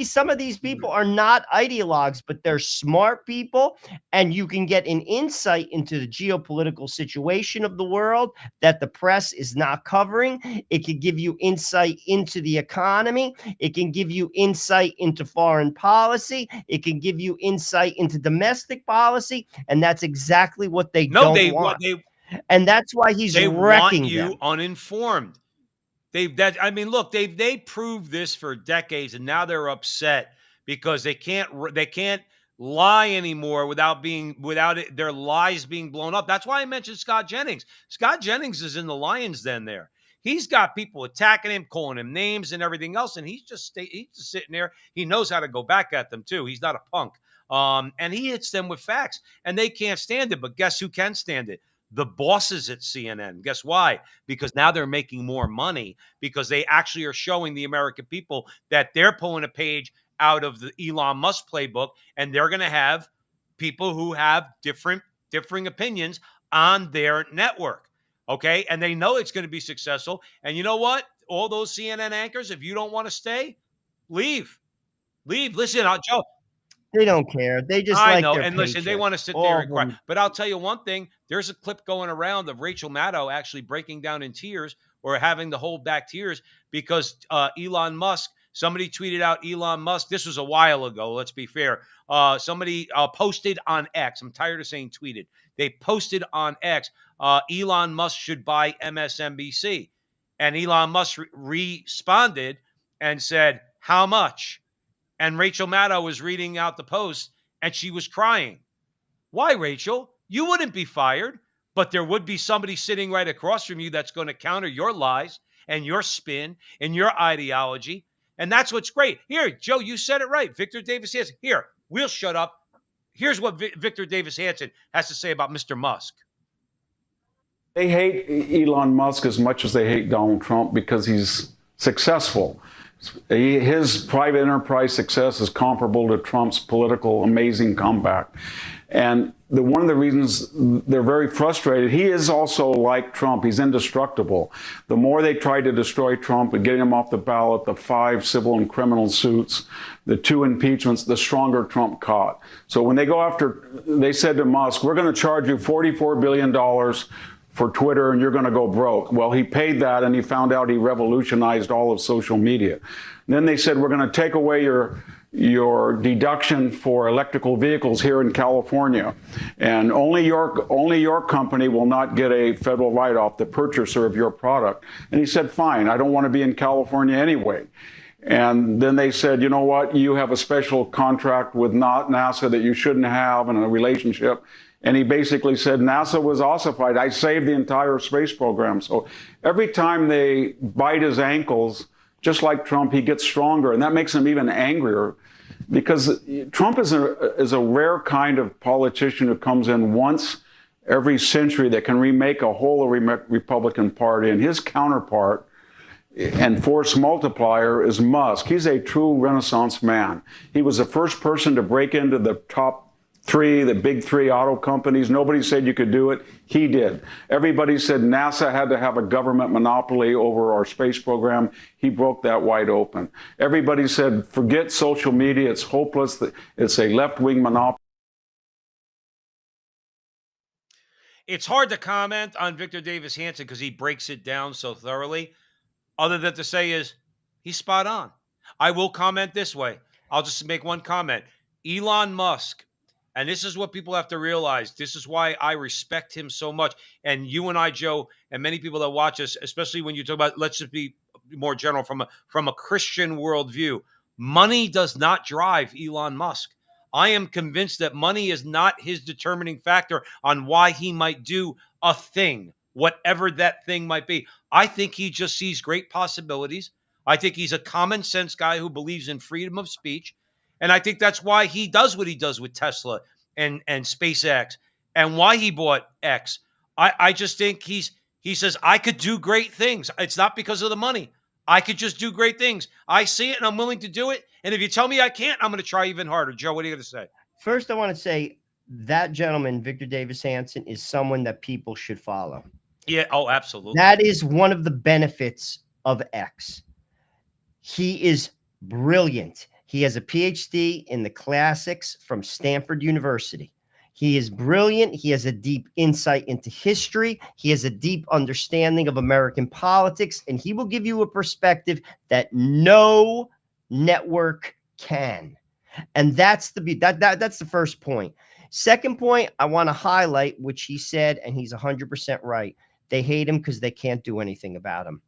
Some of these people are not ideologues, but they're smart people, and you can get an insight into the geopolitical situation of the world that the press is not covering. It can give you insight into the economy. It can give you insight into foreign policy. It can give you insight into domestic policy, and that's exactly what they don't want. And that's why he's wrecking you them. Uninformed. They proved this for decades, and now they're upset because they can't lie anymore without their lies being blown up. That's why I mentioned Scott Jennings. Scott Jennings is in the lion's den there. He's got people attacking him, calling him names and everything else, and he's just sitting there. He knows how to go back at them too. He's not a punk, and he hits them with facts, and they can't stand it. But guess who can stand it? The bosses at CNN. Guess why? Because now they're making more money because they actually are showing the American people that they're pulling a page out of the Elon Musk playbook, and they're going to have people who have differing opinions on their network. Okay. And they know it's going to be successful. And you know what? All those CNN anchors, if you don't want to stay, leave. Listen, Joe. They don't care. They just I like know. their And listen, they paycheck. want to sit there and cry. But I'll tell you one thing. There's a clip going around of Rachel Maddow actually breaking down in tears or having to hold back tears because Elon Musk, somebody tweeted out Elon Musk. This was a while ago. Let's be fair. Somebody posted on X. I'm tired of saying tweeted. They posted on X, Elon Musk should buy MSNBC. And Elon Musk responded and said, how much? And Rachel Maddow was reading out the post, and she was crying. Why, Rachel? You wouldn't be fired, but there would be somebody sitting right across from you that's going to counter your lies and your spin and your ideology. And that's what's great. Here, Joe, you said it right. Victor Davis Hanson. Here, we'll shut up. Here's what Victor Davis Hanson has to say about Mr. Musk. They hate Elon Musk as much as they hate Donald Trump because he's successful. His private enterprise success is comparable to Trump's political amazing comeback. And one of the reasons they're very frustrated, he is also like Trump. He's indestructible. The more they tried to destroy Trump and getting him off the ballot, the 5 civil and criminal suits, the 2 impeachments, the stronger Trump caught. So when they go after, they said to Musk, we're going to charge you $44 billion for Twitter and you're going to go broke. Well, he paid that and he found out he revolutionized all of social media. And then they said, we're going to take away your deduction for electrical vehicles here in California. And only your company will not get a federal write-off, the purchaser of your product. And he said, fine, I don't want to be in California anyway. And then they said, you know what, you have a special contract with NASA that you shouldn't have and a relationship. And he basically said NASA was ossified. I saved the entire space program. So every time they bite his ankles, just like Trump, he gets stronger. And that makes him even angrier. because Trump is a rare kind of politician who comes in once every century that can remake a whole Republican Party. And his counterpart and force multiplier is Musk. He's a true Renaissance man. He was the first person to break into the top three, the big three auto companies. Nobody said you could do it. He did. Everybody said NASA had to have a government monopoly over our space program. He broke that wide open. Everybody said, forget social media. It's hopeless. It's a left-wing monopoly. It's hard to comment on Victor Davis Hanson because he breaks it down so thoroughly. Other than to say is he's spot on. I will comment this way. I'll just make one comment. Elon Musk, and this is what people have to realize. This is why I respect him so much. And you and I, Joe, and many people that watch us, especially when you talk about, let's just be more general from a Christian worldview, money does not drive Elon Musk. I am convinced that money is not his determining factor on why he might do a thing, whatever that thing might be. I think he just sees great possibilities. I think he's a common sense guy who believes in freedom of speech. And I think that's why he does what he does with Tesla and SpaceX and why he bought X. I just think he says, I could do great things. It's not because of the money. I could just do great things. I see it and I'm willing to do it. And if you tell me I can't, I'm going to try even harder. Joe, what are you going to say? First, I want to say that gentleman, Victor Davis Hanson, is someone that people should follow. Yeah. Oh, absolutely. That is one of the benefits of X. He is brilliant. He has a PhD in the classics from Stanford University. He is brilliant. He has a deep insight into history. He has a deep understanding of American politics, and he will give you a perspective that no network can. And that's that's the first point. Second point, I want to highlight, which he said, and he's 100% right. They hate him because they can't do anything about him.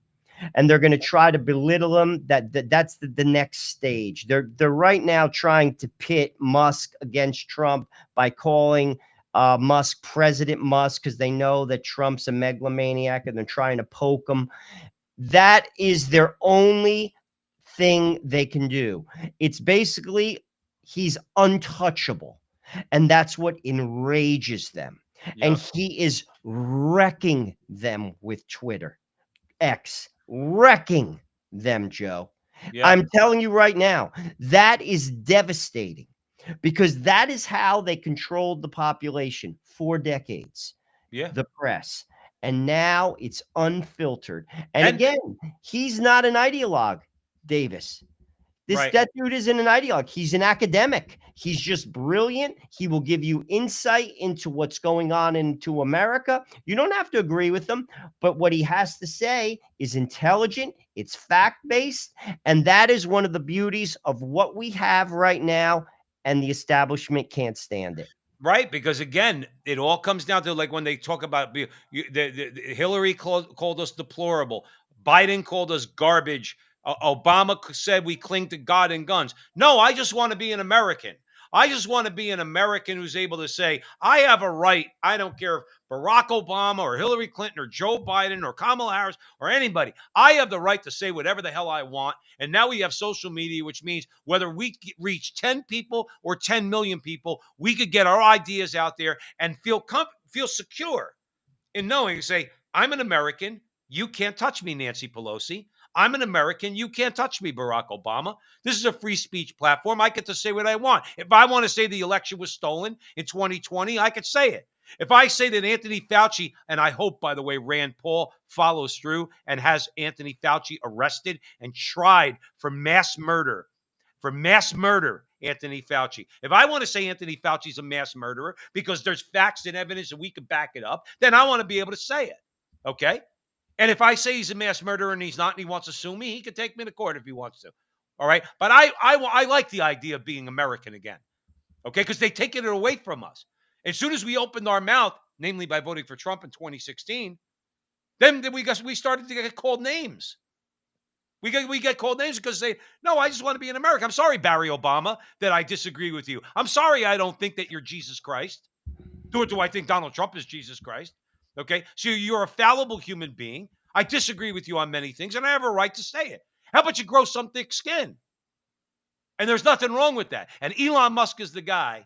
And they're going to try to belittle him. That's the next stage. They're right now trying to pit Musk against Trump by calling Musk President Musk because they know that Trump's a megalomaniac and they're trying to poke him. That is their only thing they can do. It's basically he's untouchable. And that's what enrages them. Yeah. And he is wrecking them with Twitter, X. Wrecking them, Joe. Yeah. I'm telling you right now, that is devastating because that is how they controlled the population for decades. Yeah. The press. And now it's unfiltered. And again, he's not an ideologue, Davis. That dude isn't an ideologue. He's an academic. He's just brilliant. He will give you insight into what's going on into America. You don't have to agree with him, but what he has to say is intelligent. It's fact-based. And that is one of the beauties of what we have right now. And the can't stand it. Right. Because again, it all comes down to like when they talk about Hillary called us deplorable. Biden called us garbage. Obama said we cling to God and guns. No, I just want to be an American. I just want to be an American who's able to say, I have a right. I don't care if Barack Obama or Hillary Clinton or Joe Biden or Kamala Harris or anybody. I have the right to say whatever the hell I want. And now we have social media, which means whether we reach 10 people or 10 million people, we could get our ideas out there and feel secure in knowing, say, I'm an American. You can't touch me, Nancy Pelosi. I'm an American. You can't touch me, Barack Obama. This is a free speech platform. I get to say what I want. If I want to say the election was stolen in 2020, I could say it. If I say that Anthony Fauci, and I hope, by the way, Rand Paul follows through and has Anthony Fauci arrested and tried for mass murder, Anthony Fauci. If I want to say Anthony Fauci's a mass murderer because there's facts and evidence and we can back it up, then I want to be able to say it. Okay? And if I say he's a mass murderer and he's not and he wants to sue me, he can take me to court if he wants to. All right? But I like the idea of being American again. Okay? Because they take it away from us. As soon as we opened our mouth, namely by voting for Trump in 2016, then we started to get called names. We get called names because they, no, I just want to be an American. I'm sorry, Barry Obama, that I disagree with you. I'm sorry I don't think that you're Jesus Christ. Nor do I think Donald Trump is Jesus Christ. Okay, so you're a fallible human being. I disagree with you on many things, and I have a right to say it. How about you grow some thick skin? And there's nothing wrong with that. And Elon Musk is the guy,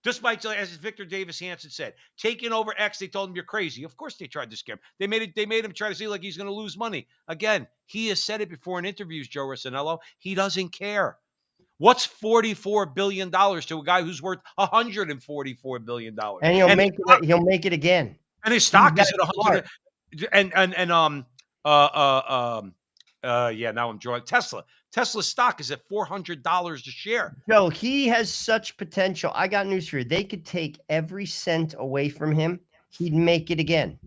despite, as Victor Davis Hanson said, taking over X, they told him you're crazy. Of course they tried to scare him. They made him try to see like he's going to lose money. Again, he has said it before in interviews, Joe Rossinello. He doesn't care. What's $44 billion to a guy who's worth $144 billion? And he'll make it again. And his stock is at 100. Now I'm drawing Tesla. Tesla's stock is at $400 a share. Joe, he has such potential. I got news for you. They could take every cent away from him. He'd make it again.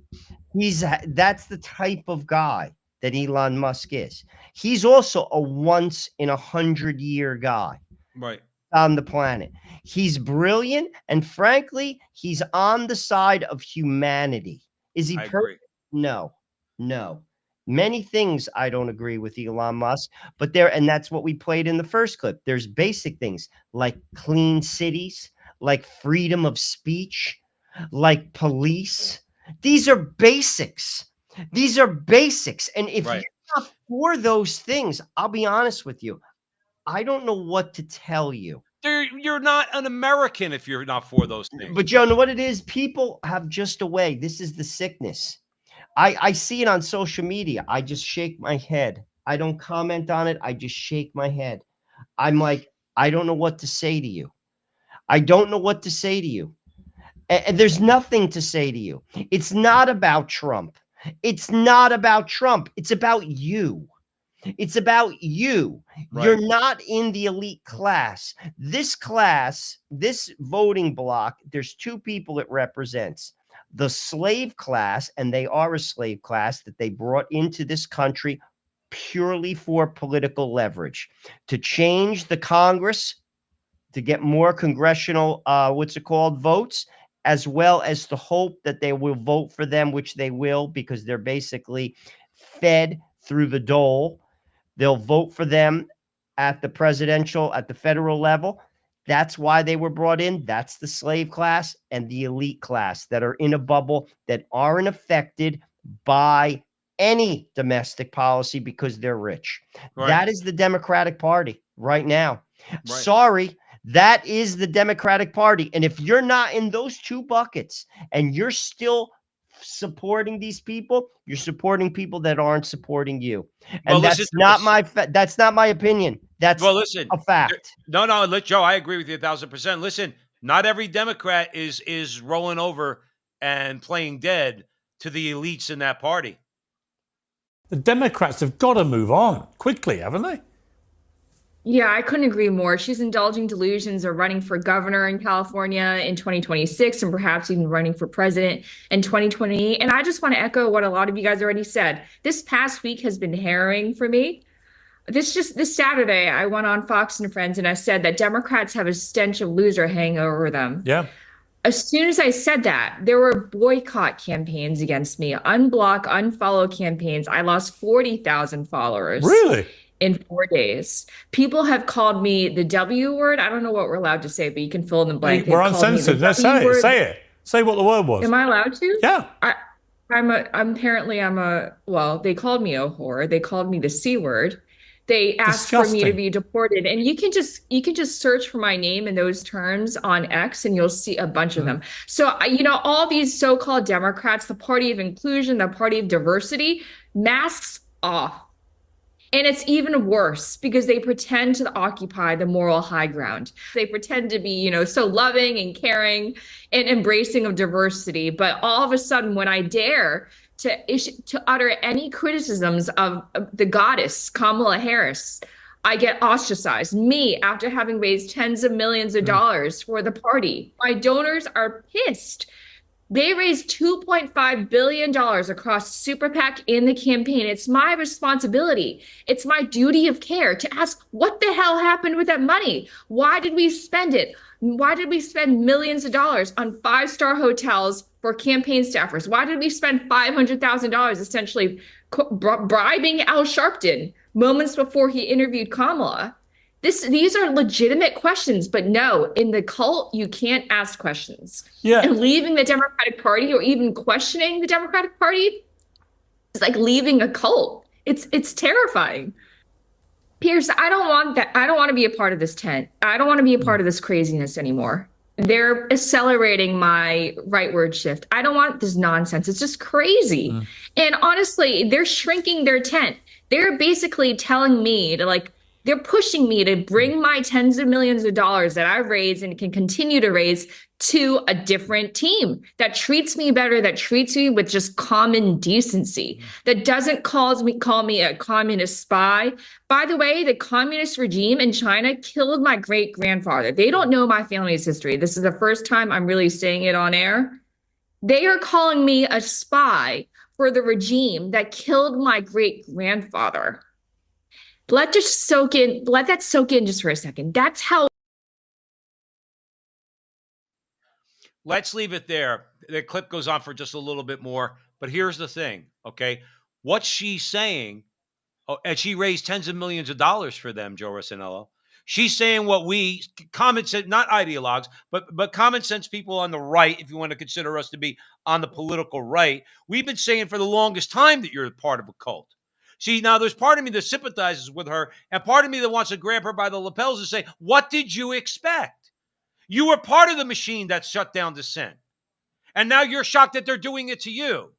That's the type of guy that Elon Musk is. He's also a once in 100-year guy. Right. On the planet. He's brilliant. And frankly, he's on the side of humanity. Is he perfect? No. Many things I don't agree with Elon Musk, but and that's what we played in the first clip. There's basic things like clean cities, like freedom of speech, like police. These are basics. And if you're not for those things, I'll be honest with you, I don't know what to tell you. You're not an American if you're not for those things. But Joe, what it is, people have just a way. This is the sickness. I see it on social media. I just shake my head. I don't comment on it. I just shake my head. I'm like, I don't know what to say to you. And there's nothing to say to you. It's not about Trump. It's about you. Right. You're not in the elite class. This voting block, there's two people it represents. The slave class, and they are a slave class that they brought into this country purely for political leverage, to change the Congress, to get more congressional, votes, as well as to hope that they will vote for them, which they will, because they're basically fed through the dole. They'll vote for them at the federal level. That's why they were brought in. That's the slave class and the elite class that are in a bubble that aren't affected by any domestic policy because they're rich. Right. That is the Democratic Party right now. Right. Sorry, that is the Democratic Party. And if you're not in those two buckets and you're still supporting these people, you're supporting people that aren't supporting you. And that's not my opinion. That's a fact. No, Joe, I agree with you 1,000%. Listen, not every Democrat is rolling over and playing dead to the elites in that party. The Democrats have got to move on quickly, haven't they? Yeah, I couldn't agree more. She's indulging delusions of running for governor in California in 2026 and perhaps even running for president in 2028. And I just want to echo what a lot of you guys already said. This past week has been harrowing for me. This Saturday, I went on Fox and Friends and I said that Democrats have a stench of loser hanging over them. Yeah. As soon as I said that, there were boycott campaigns against me, unblock, unfollow campaigns. I lost 40,000 followers. Really? In 4 days. People have called me the W word. I don't know what we're allowed to say, but you can fill in the blank. We're uncensored. Let's say it. Say it. Say what the word was. Am I allowed to? Yeah. Well, they called me a whore. They called me the C word. They asked Disgusting. for me to be deported. And you can just search for my name in those terms on X and you'll see a bunch of them. So, all these so-called Democrats, the party of inclusion, the party of diversity, masks off. And it's even worse because they pretend to occupy the moral high ground. They pretend to be, so loving and caring and embracing of diversity. But all of a sudden, when I dare to utter any criticisms of the goddess, Kamala Harris, I get ostracized. Me, after having raised tens of millions of dollars for the party. My donors are pissed. They raised $2.5 billion across Super PAC in the campaign. It's my responsibility. It's my duty of care to ask what the hell happened with that money? Why did we spend it? Why did we spend millions of dollars on five-star hotels for campaign staffers? Why did we spend $500,000 essentially bribing Al Sharpton moments before he interviewed Kamala? These are legitimate questions, but no, in the cult, you can't ask questions. Yeah. And leaving the Democratic Party or even questioning the Democratic Party is like leaving a cult. It's terrifying. Pierce, I don't want that. I don't want to be a part of this tent. I don't want to be a part of this craziness anymore. They're accelerating my rightward shift. I don't want this nonsense. It's just crazy. And honestly, they're shrinking their tent. They're basically telling me to they're pushing me to bring my tens of millions of dollars that I've raised and can continue to raise to a different team that treats me better, that treats me with just common decency, that doesn't call me a communist spy. By the way, the communist regime in China killed my great grandfather. They don't know my family's history. This is the first time I'm really saying it on air. They are calling me a spy for the regime that killed my great grandfather. Let that soak in just for a second. That's how. Let's leave it there. The clip goes on for just a little bit more, but here's the thing, okay? What she's saying, and she raised tens of millions of dollars for them, Joe Rossinello. She's saying what we common sense, not ideologues, but common sense people on the right, if you want to consider us to be on the political right, we've been saying for the longest time that you're part of a cult. See, now there's part of me that sympathizes with her, and part of me that wants to grab her by the lapels and say, what did you expect? You were part of the machine that shut down dissent. And now you're shocked that they're doing it to you.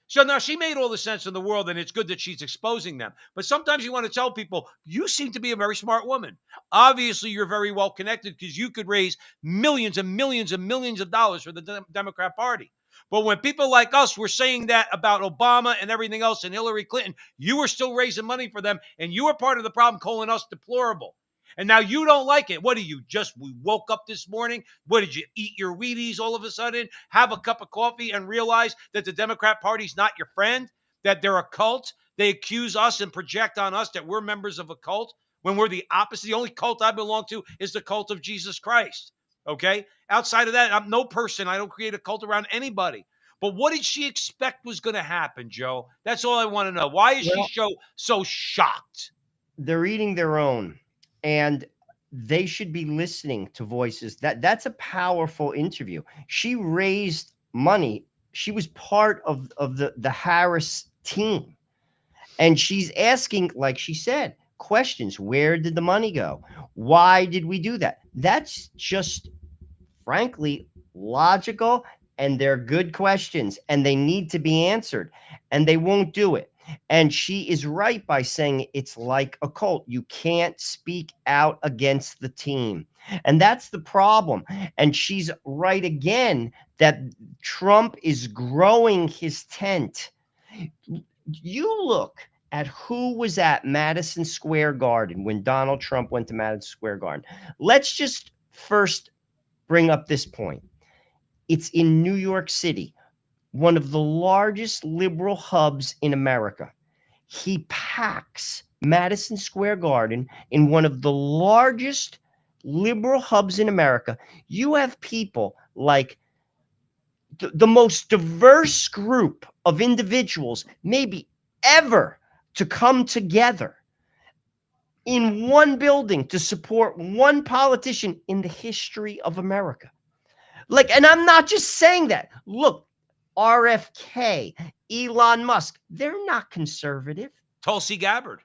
So now she made all the sense in the world, and it's good that she's exposing them. But sometimes you want to tell people, you seem to be a very smart woman. Obviously, you're very well connected because you could raise millions and millions and millions of dollars for the Democrat Party. But when people like us were saying that about Obama and everything else and Hillary Clinton, you were still raising money for them, and you were part of the problem calling us deplorable. And now you don't like it. What do you we woke up this morning? What did you eat your Wheaties all of a sudden? Have a cup of coffee and realize that the Democrat Party's not your friend? That they're a cult? They accuse us and project on us that we're members of a cult when we're the opposite. The only cult I belong to is the cult of Jesus Christ. Okay? Outside of that, I'm no person. I don't create a cult around anybody. But what did she expect was going to happen, Joe? That's all I want to know. Why is she so shocked? They're eating their own. And they should be listening to voices. That's a powerful interview. She raised money. She was part of the Harris team. And she's asking, like she said, questions. Where did the money go? Why did we do that? That's just, frankly, logical. And they're good questions. And they need to be answered. And they won't do it. And she is right by saying it's like a cult. You can't speak out against the team. And that's the problem. And she's right again that Trump is growing his tent. You look at who was at Madison Square Garden when Donald Trump went to Madison Square Garden. Let's just first bring up this point. It's in New York City, one of the largest liberal hubs in America. He packs Madison Square Garden in one of the largest liberal hubs in America. You have people like the most diverse group of individuals maybe ever to come together in one building to support one politician in the history of America. And I'm not just saying that. Look, RFK, Elon Musk, they're not conservative. Tulsi Gabbard,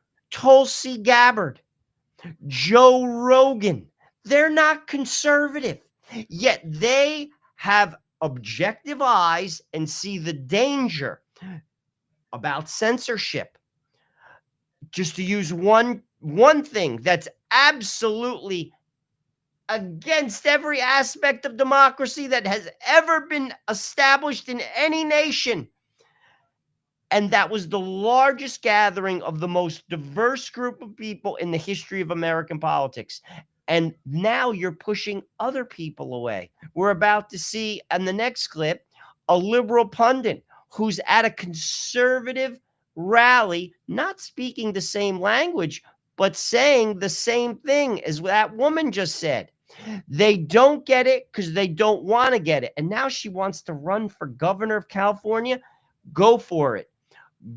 Joe Rogan, they're not conservative. Yet they have objective eyes and see the danger about censorship. Just to use one thing that's absolutely against every aspect of democracy that has ever been established in any nation. And that was the largest gathering of the most diverse group of people in the history of American politics. And now you're pushing other people away. We're about to see in the next clip a liberal pundit who's at a conservative rally, not speaking the same language, but saying the same thing as that woman just said. They don't get it because they don't want to get it. And now she wants to run for governor of California. Go for it.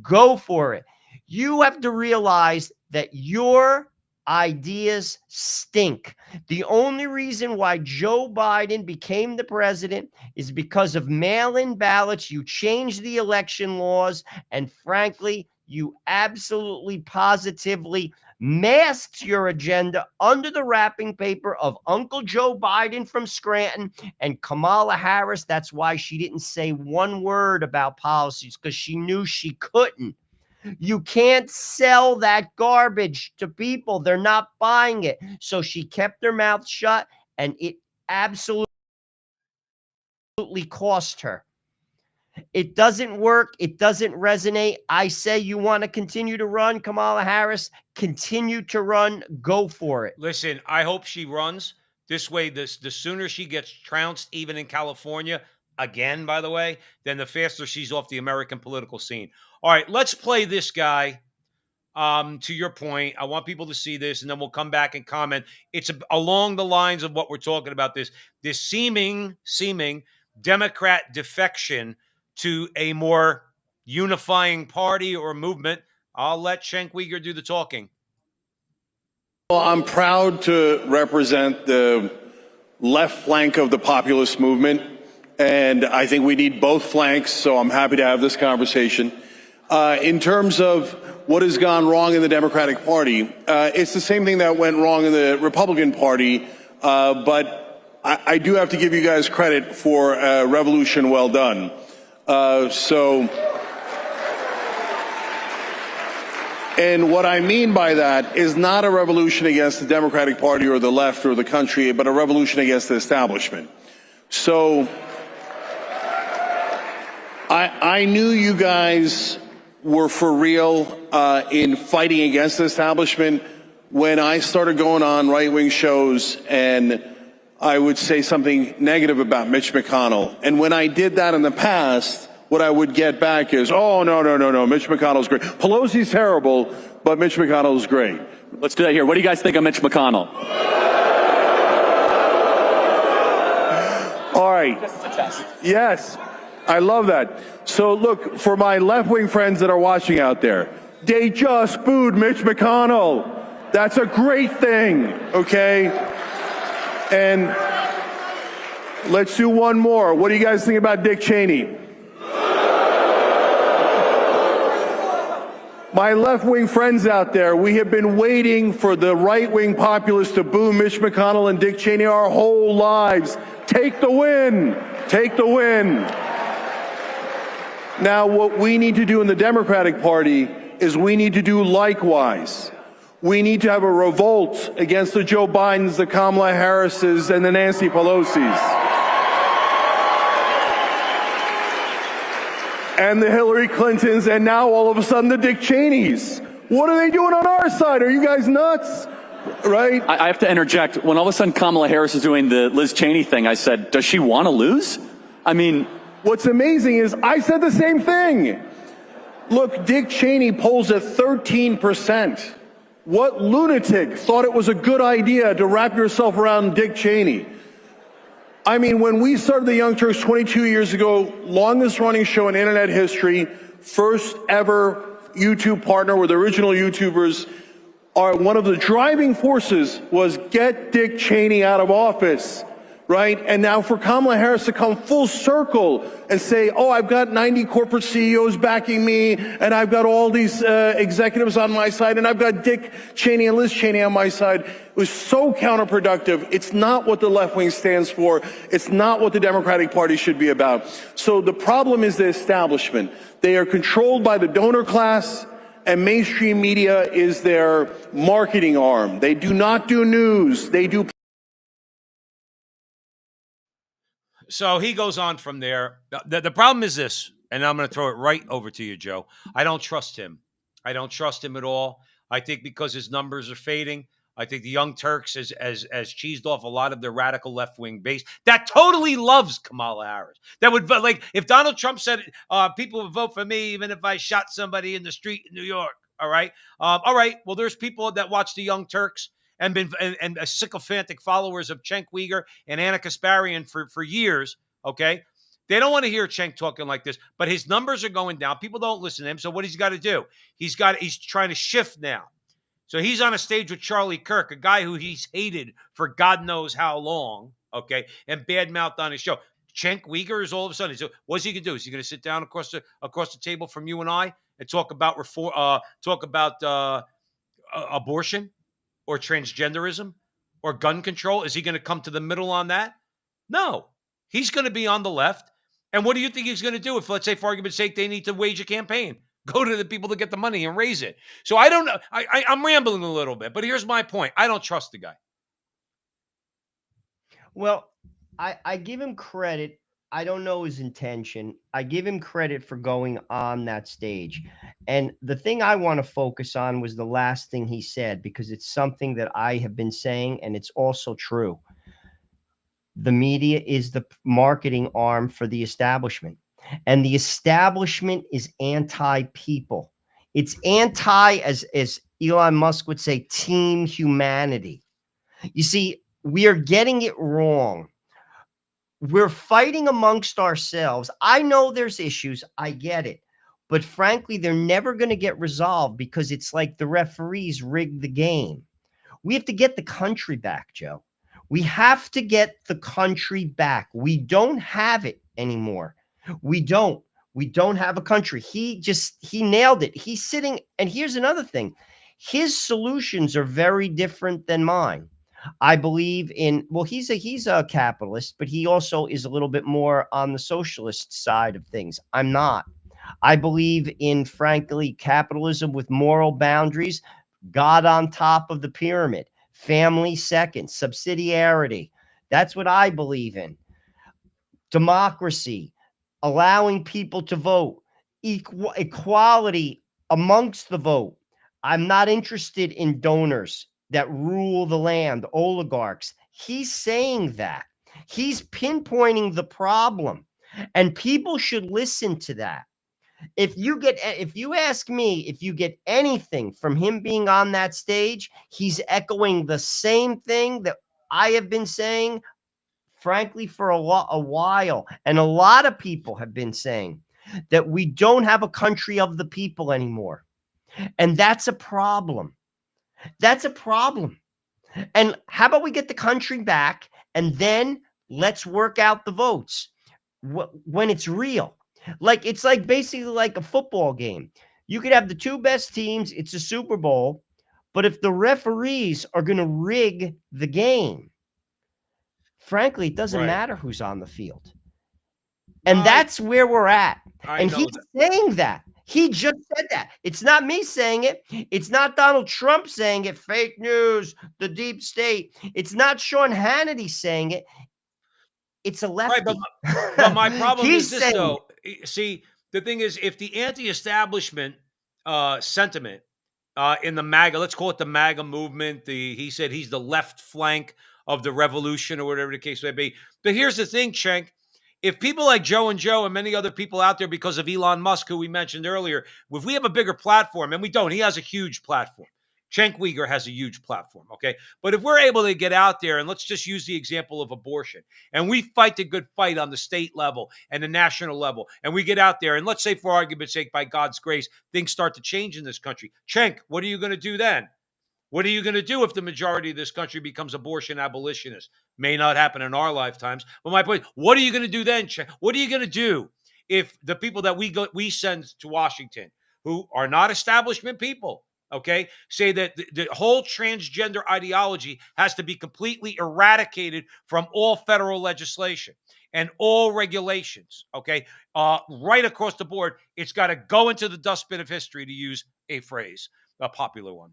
Go for it. You have to realize that your ideas stink. The only reason why Joe Biden became the president is because of mail-in ballots. You changed the election laws. And frankly, You absolutely positively masked your agenda under the wrapping paper of Uncle Joe Biden from Scranton and Kamala Harris. That's why she didn't say one word about policies, because she knew she couldn't. You can't sell that garbage to people. They're not buying it. So she kept her mouth shut, and it absolutely cost her. It doesn't work. It doesn't resonate. I say you want to continue to run, Kamala Harris, continue to run. Go for it. Listen, I hope she runs. This way, the sooner she gets trounced, even in California, again, by the way, then the faster she's off the American political scene. All right, let's play this guy. To your point, I want people to see this, and then we'll come back and comment. It's along the lines of what we're talking about, this seeming Democrat defection to a more unifying party or movement. I'll let Cenk Uygur do the talking. Well, I'm proud to represent the left flank of the populist movement, and I think we need both flanks, so I'm happy to have this conversation. In terms of what has gone wrong in the Democratic Party, it's the same thing that went wrong in the Republican Party, but I do have to give you guys credit for a revolution well done. And what I mean by that is not a revolution against the Democratic Party or the left or the country, but a revolution against the establishment. So I knew you guys were for real in fighting against the establishment when I started going on right-wing shows and I would say something negative about Mitch McConnell. And when I did that in the past, what I would get back is, oh, no, Mitch McConnell's great. Pelosi's terrible, but Mitch McConnell's great. Let's do that here. What do you guys think of Mitch McConnell? All right. Yes, I love that. So look, for my left-wing friends that are watching out there, they just booed Mitch McConnell. That's a great thing, okay? And let's do one more. What do you guys think about Dick Cheney? My left-wing friends out there, we have been waiting for the right-wing populists to boo Mitch McConnell and Dick Cheney our whole lives. Take the win. Take the win. Now, what we need to do in the Democratic Party is we need to do likewise. We need to have a revolt against the Joe Bidens, the Kamala Harrises, and the Nancy Pelosi's. And the Hillary Clintons, and now all of a sudden the Dick Cheneys. What are they doing on our side? Are you guys nuts? Right? I have to interject. When all of a sudden Kamala Harris is doing the Liz Cheney thing, I said, does she want to lose? I mean, what's amazing is I said the same thing. Look, Dick Cheney polls at 13%. What lunatic thought it was a good idea to wrap yourself around Dick Cheney? I mean, when we started the Young Turks 22 years ago, longest running show in internet history, first ever YouTube partner with original YouTubers, one of the driving forces was get Dick Cheney out of office, right? And now for Kamala Harris to come full circle and say, oh, I've got 90 corporate CEOs backing me, and I've got all these executives on my side, and I've got Dick Cheney and Liz Cheney on my side, it was so counterproductive. It's not what the left wing stands for. It's not what the Democratic Party should be about. So the problem is the establishment. They are controlled by the donor class, and mainstream media is their marketing arm. They do not do news. They do. So he goes on from there. The problem is this, and I'm going to throw it right over to you, Joe. I don't trust him. I don't trust him at all. I think because his numbers are fading. I think the Young Turks has cheesed off a lot of their radical left-wing base that totally loves Kamala Harris. That would, like, if Donald Trump said people would vote for me even if I shot somebody in the street in New York. All right. All right. Well, there's people that watch the Young Turks and been and sycophantic followers of Cenk Uygur and Anna Kasparian for years, okay? They don't want to hear Cenk talking like this, but his numbers are going down. People don't listen to him, so what he's got to do? He's trying to shift now. So he's on a stage with Charlie Kirk, a guy who he's hated for God knows how long, okay, and badmouthed on his show. Cenk Uygur is all of a sudden. So what's he gonna do? Is he gonna sit down across the table from you and I and talk about reform? Talk about abortion or transgenderism or gun control? Is he going to come to the middle on that? No, he's going to be on the left. And what do you think he's going to do if, let's say, for argument's sake, they need to wage a campaign? Go to the people to get the money and raise it. So I don't know. I'm rambling a little bit, but here's my point. I don't trust the guy. Well, I give him credit. I don't know his intention. I give him credit for going on that stage. And the thing I want to focus on was the last thing he said, because it's something that I have been saying, and it's also true. The media is the marketing arm for the establishment, and the establishment is anti-people. It's anti, as Elon Musk would say, team humanity. You see, we are getting it wrong. We're fighting amongst ourselves. I know there's issues. I get it. But frankly, they're never going to get resolved because it's like the referees rigged the game. We have to get the country back, Joe. We have to get the country back. We don't have it anymore. We don't. We don't have a country. He nailed it. He's sitting, and here's another thing. His solutions are very different than mine. I believe in, well, he's a capitalist, but he also is a little bit more on the socialist side of things. I'm not. I believe in, frankly, capitalism with moral boundaries, God on top of the pyramid, family second, subsidiarity. That's what I believe in. Democracy, allowing people to vote, equality amongst the vote. I'm not interested in donors that rule the land, oligarchs. He's saying that. He's pinpointing the problem, and people should listen to that. If you ask me, if you get anything from him being on that stage, he's echoing the same thing that I have been saying, frankly, for a while. And a lot of people have been saying that we don't have a country of the people anymore. And that's a problem. That's a problem. And how about we get the country back, and then let's work out the votes when it's real. Like, it's like basically like a football game. You could have the two best teams. It's a Super Bowl. But if the referees are going to rig the game, frankly, it doesn't matter who's on the field. And that's where we're at. And he's saying that. He just said that. It's not me saying it. It's not Donald Trump saying it. Fake news, the deep state. It's not Sean Hannity saying it. It's a lefty. Right, but my problem is this, though. See, the thing is, if the anti-establishment sentiment in the MAGA, let's call it the MAGA movement, he said he's the left flank of the revolution or whatever the case may be. But here's the thing, Cenk. If people like Joe and Joe and many other people out there, because of Elon Musk, who we mentioned earlier, if we have a bigger platform, and we don't, he has a huge platform. Cenk Uygur has a huge platform, okay? But if we're able to get out there, and let's just use the example of abortion, and we fight the good fight on the state level and the national level, and we get out there, and let's say, for argument's sake, by God's grace, things start to change in this country. Cenk, what are you going to do then? What are you going to do if the majority of this country becomes abortion abolitionists? May not happen in our lifetimes. But my point, what are you going to do then, Cenk? What are you going to do if the people that we send to Washington, who are not establishment people, okay, say that the whole transgender ideology has to be completely eradicated from all federal legislation and all regulations, okay, right across the board? It's got to go into the dustbin of history, to use a phrase, a popular one.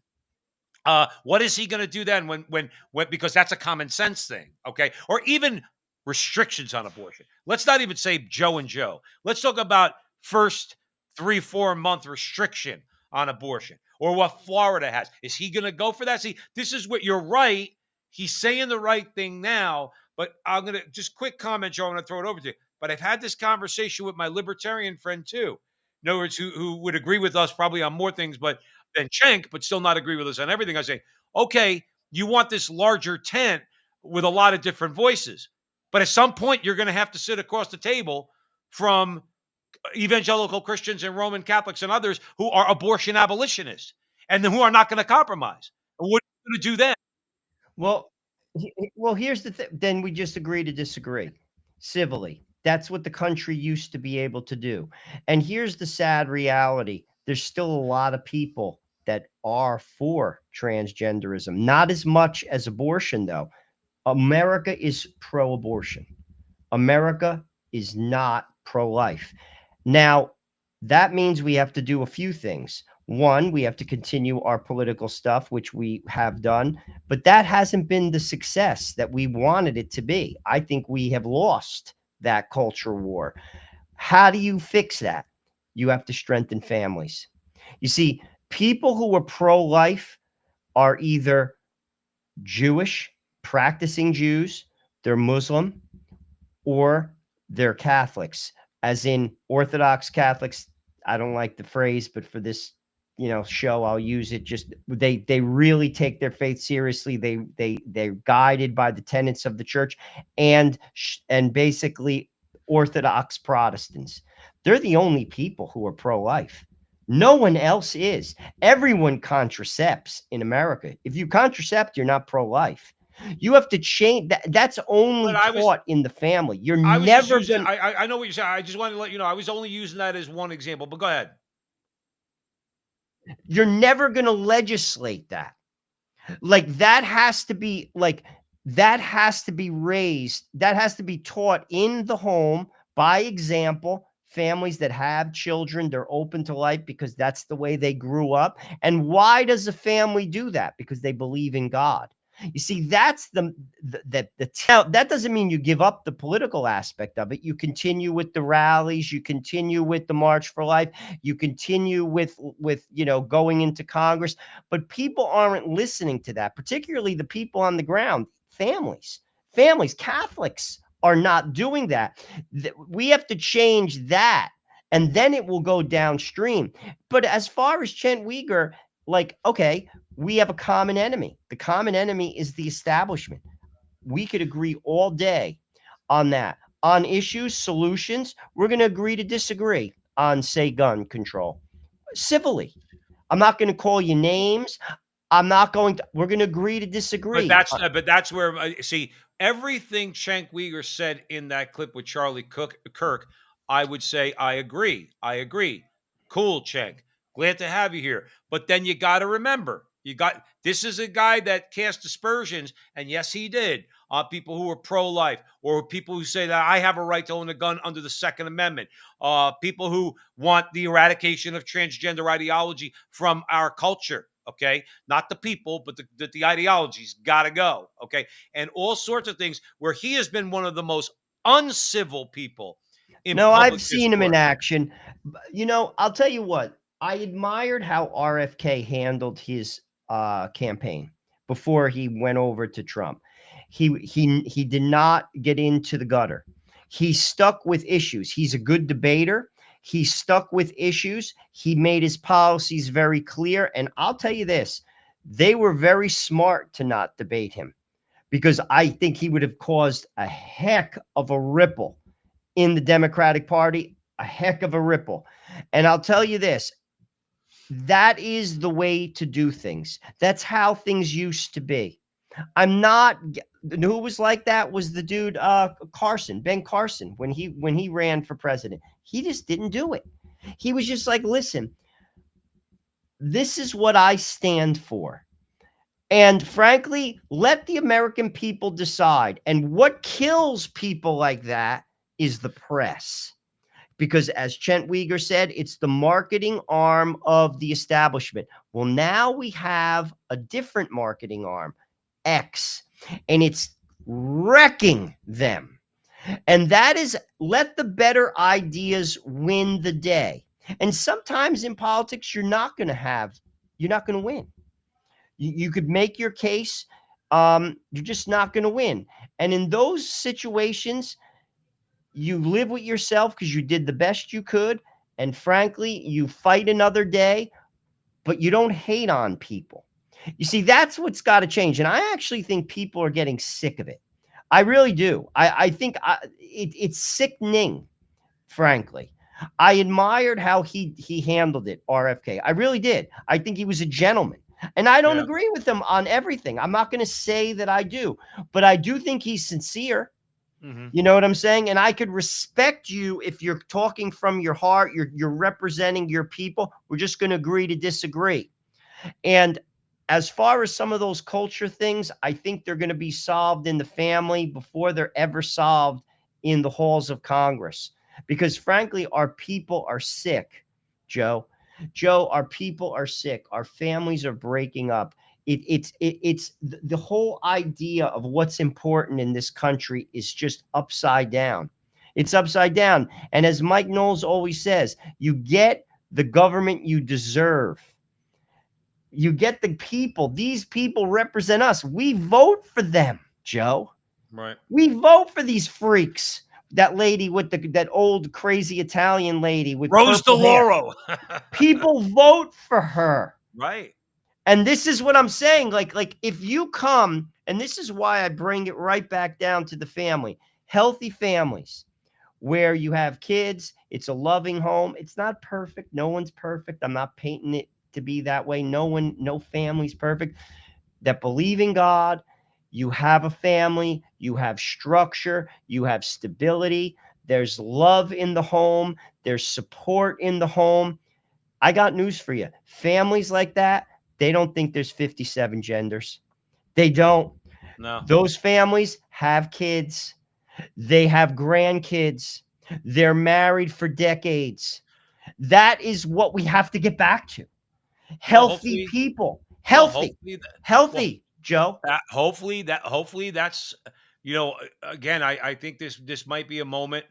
What is he going to do then when because that's a common sense thing, okay? Or even restrictions on abortion. Let's not even say Joe and Joe. Let's talk about first 3-4 month restriction on abortion, or what Florida has. Is he going to go for that? See, this is what you're right. He's saying the right thing now, but I'm going to just quick comment, Joe, I'm going to throw it over to you. But I've had this conversation with my libertarian friend too. In other words, who would agree with us probably on more things, than Cenk, but still not agree with us on everything. I say, okay, you want this larger tent with a lot of different voices, but at some point you're going to have to sit across the table from evangelical Christians and Roman Catholics and others who are abortion abolitionists and who are not going to compromise. And what are you going to do then? Well, here's the thing. Then we just agree to disagree civilly. That's what the country used to be able to do. And here's the sad reality. There's still a lot of people that are for transgenderism. Not as much as abortion, though. America is pro-abortion. America is not pro-life. Now, that means we have to do a few things. One, we have to continue our political stuff, which we have done, but that hasn't been the success that we wanted it to be. I think we have lost that culture war. How do you fix that? You have to strengthen families. You see, people who are pro-life are either Jewish, practicing Jews, they're Muslim, or they're Catholics, as in Orthodox Catholics. I don't like the phrase, but for this, show, I'll use it. Just they really take their faith seriously. They're guided by the tenets of the church, and basically Orthodox Protestants. They're the only people who are pro-life. No one else is. Everyone contracepts in America. If you contracept, you're not pro-life. You have to change that. That's only taught in the family. You're never going to. I know what you're saying. I just wanted to let you know I was only using that as one example, but go ahead. You're never going to legislate that. Like that has to be raised. That has to be taught in the home by example. Families that have children, they're open to life because that's the way they grew up. And why does a family do that? Because they believe in God. You see, that's that doesn't mean you give up the political aspect of it. You continue with the rallies, you continue with the March for Life, you continue with going into Congress, but people aren't listening to that, particularly the people on the ground, families, Catholics are not doing that. We have to change that, and then it will go downstream. But as far as Chen Uyghur, okay, we have a common enemy. The common enemy is the establishment. We could agree all day on that. On issues, solutions, we're going to agree to disagree on, say, gun control. Civilly. I'm not going to call you names. We're going to agree to disagree. But that's where, see, everything Cenk Uyghur said in that clip with Charlie Kirk, I would say, I agree. Cool, Cenk. Glad to have you here. But then you got to remember, this is a guy that cast aspersions, and yes, he did, on people who are pro-life, or people who say that I have a right to own a gun under the Second Amendment, people who want the eradication of transgender ideology from our culture. Okay, not the people, but the ideology's got to go. Okay, and all sorts of things where he has been one of the most uncivil people in I've seen him in action. I'll tell you what, I admired how RFK handled his campaign before he went over to Trump. He did not get into the gutter. He stuck with issues. He's a good debater. He stuck with issues. He made his policies very clear. And I'll tell you this, they were very smart to not debate him, because I think he would have caused a heck of a ripple in the Democratic Party, a heck of a ripple. And I'll tell you this, that is the way to do things. That's how things used to be. Who was like that was the dude, Ben Carson, when he ran for president. He just didn't do it. He was just like, listen, this is what I stand for. And frankly, let the American people decide. And what kills people like that is the press. Because as Cenk Uyghur said, it's the marketing arm of the establishment. Well, now we have a different marketing arm, X, and it's wrecking them. And that is, let the better ideas win the day. And sometimes in politics, you're not going to win. You could make your case. You're just not going to win. And in those situations, you live with yourself because you did the best you could. And frankly, you fight another day, but you don't hate on people. You see, that's what's got to change. And I actually think people are getting sick of it. I really do. I think it's sickening, frankly. I admired how he handled it, RFK. I really did. I think he was a gentleman. And I don't agree with him on everything. I'm not going to say that I do. But I do think he's sincere. You know what I'm saying? And I could respect you if you're talking from your heart, you're representing your people. We're just going to agree to disagree. And as far as some of those culture things, I think they're going to be solved in the family before they're ever solved in the halls of Congress. Because frankly, our people are sick, Joe. Joe, our people are sick. Our families are breaking up. It's the whole idea of what's important in this country is just upside down. It's upside down. And as Mike Knowles always says, you get the government you deserve. You get the people. These people represent us. We vote for them, Joe. Right. We vote for these freaks. That lady with that old crazy Italian lady with Rose purple hair. DeLauro. People vote for her. Right. And this is what I'm saying. Like if you come, and this is why I bring it right back down to the family, healthy families where you have kids. It's a loving home. It's not perfect. No one's perfect. I'm not painting it to be that way. No family's perfect. That believe in God. You have a family. You have structure. You have stability. There's love in the home. There's support in the home. I got news for you. Families like that, they don't think there's 57 genders. They don't. No. Those families have kids. They have grandkids. They're married for decades. That is what we have to get back to. Healthy people. Healthy. Healthy, Joe. Hopefully that's, again, I think this might be a moment,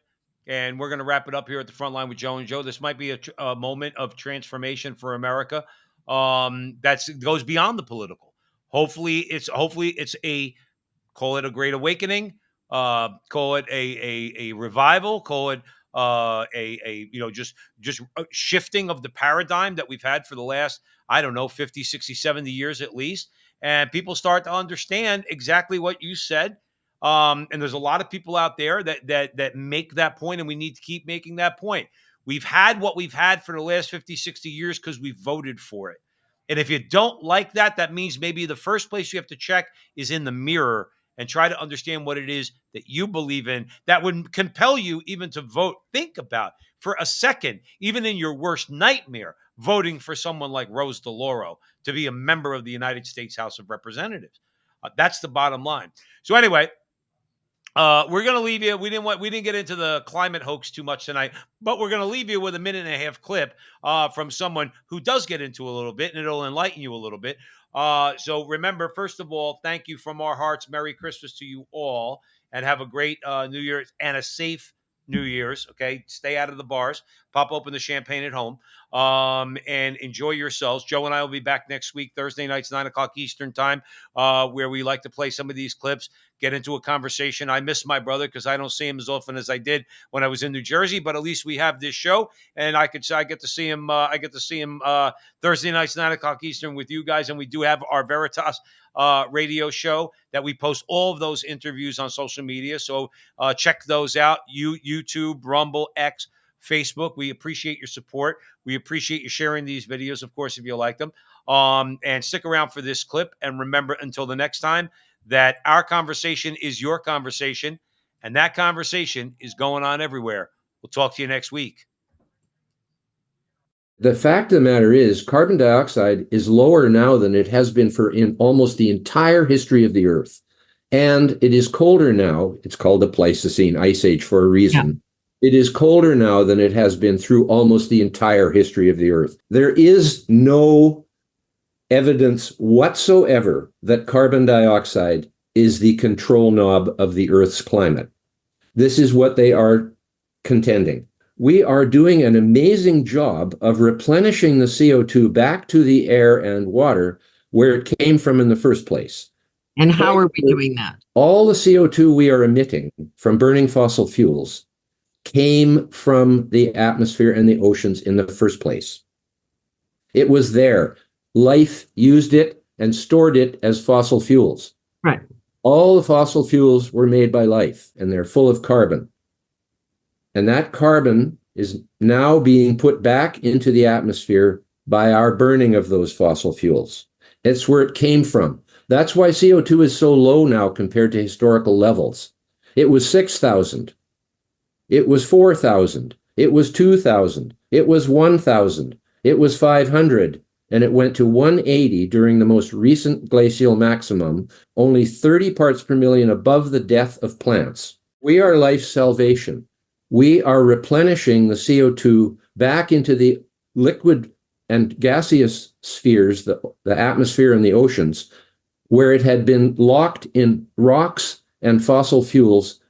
and we're going to wrap it up here at the front line with Joe and Joe. This might be a moment of transformation for America. That goes beyond the political. Hopefully it's a, call it a great awakening, call it a revival, call it just a shifting of the paradigm that we've had for the last, 50, 60, 70 years at least. And people start to understand exactly what you said. And there's a lot of people out there that make that point, and we need to keep making that point. We've had what we've had for the last 50, 60 years because we voted for it. And if you don't like that, that means maybe the first place you have to check is in the mirror and try to understand what it is that you believe in that would compel you even to vote. Think about for a second, even in your worst nightmare, voting for someone like Rose DeLauro to be a member of the United States House of Representatives. That's the bottom line. So anyway, we're going to leave you. We didn't get into the climate hoax too much tonight, but we're going to leave you with a 1.5-minute clip from someone who does get into a little bit, and it'll enlighten you a little bit. So remember, first of all, thank you from our hearts. Merry Christmas to you all, and have a great New Year's and a safe New Year's. Okay, stay out of the bars. Pop open the champagne at home, and enjoy yourselves. Joe and I will be back next week, Thursday nights, 9:00 Eastern time, where we like to play some of these clips, get into a conversation. I miss my brother because I don't see him as often as I did when I was in New Jersey, but at least we have this show, and I get to see him. I get to see him Thursday nights, 9:00 Eastern with you guys, and we do have our Veritas radio show that we post all of those interviews on social media. So check those out. YouTube, Rumble, X, Facebook. We appreciate your support. We appreciate you sharing these videos, of course, if you like them. And stick around for this clip. And remember, until the next time, that our conversation is your conversation, and that conversation is going on everywhere. We'll talk to you next week. The fact of the matter is, carbon dioxide is lower now than it has been for in almost the entire history of the Earth. And it is colder now. It's called the Pleistocene Ice Age for a reason. Yeah. It is colder now than it has been through almost the entire history of the Earth. There is no evidence whatsoever that carbon dioxide is the control knob of the Earth's climate. This is what they are contending. We are doing an amazing job of replenishing the CO2 back to the air and water where it came from in the first place. And how are we doing that? All the CO2 we are emitting from burning fossil fuels came from the atmosphere and the oceans in the first place. It was there. Life used it and stored it as fossil fuels. Right. All the fossil fuels were made by life, and they're full of carbon. And that carbon is now being put back into the atmosphere by our burning of those fossil fuels. It's where it came from. That's why CO2 is so low now compared to historical levels. It was 6,000. It was 4,000. It was 2,000. It was 1,000. It was 500. And it went to 180 during the most recent glacial maximum, only 30 parts per million above the death of plants. We are life's salvation. We are replenishing the CO2 back into the liquid and gaseous spheres, the atmosphere and the oceans, where it had been locked in rocks and fossil fuels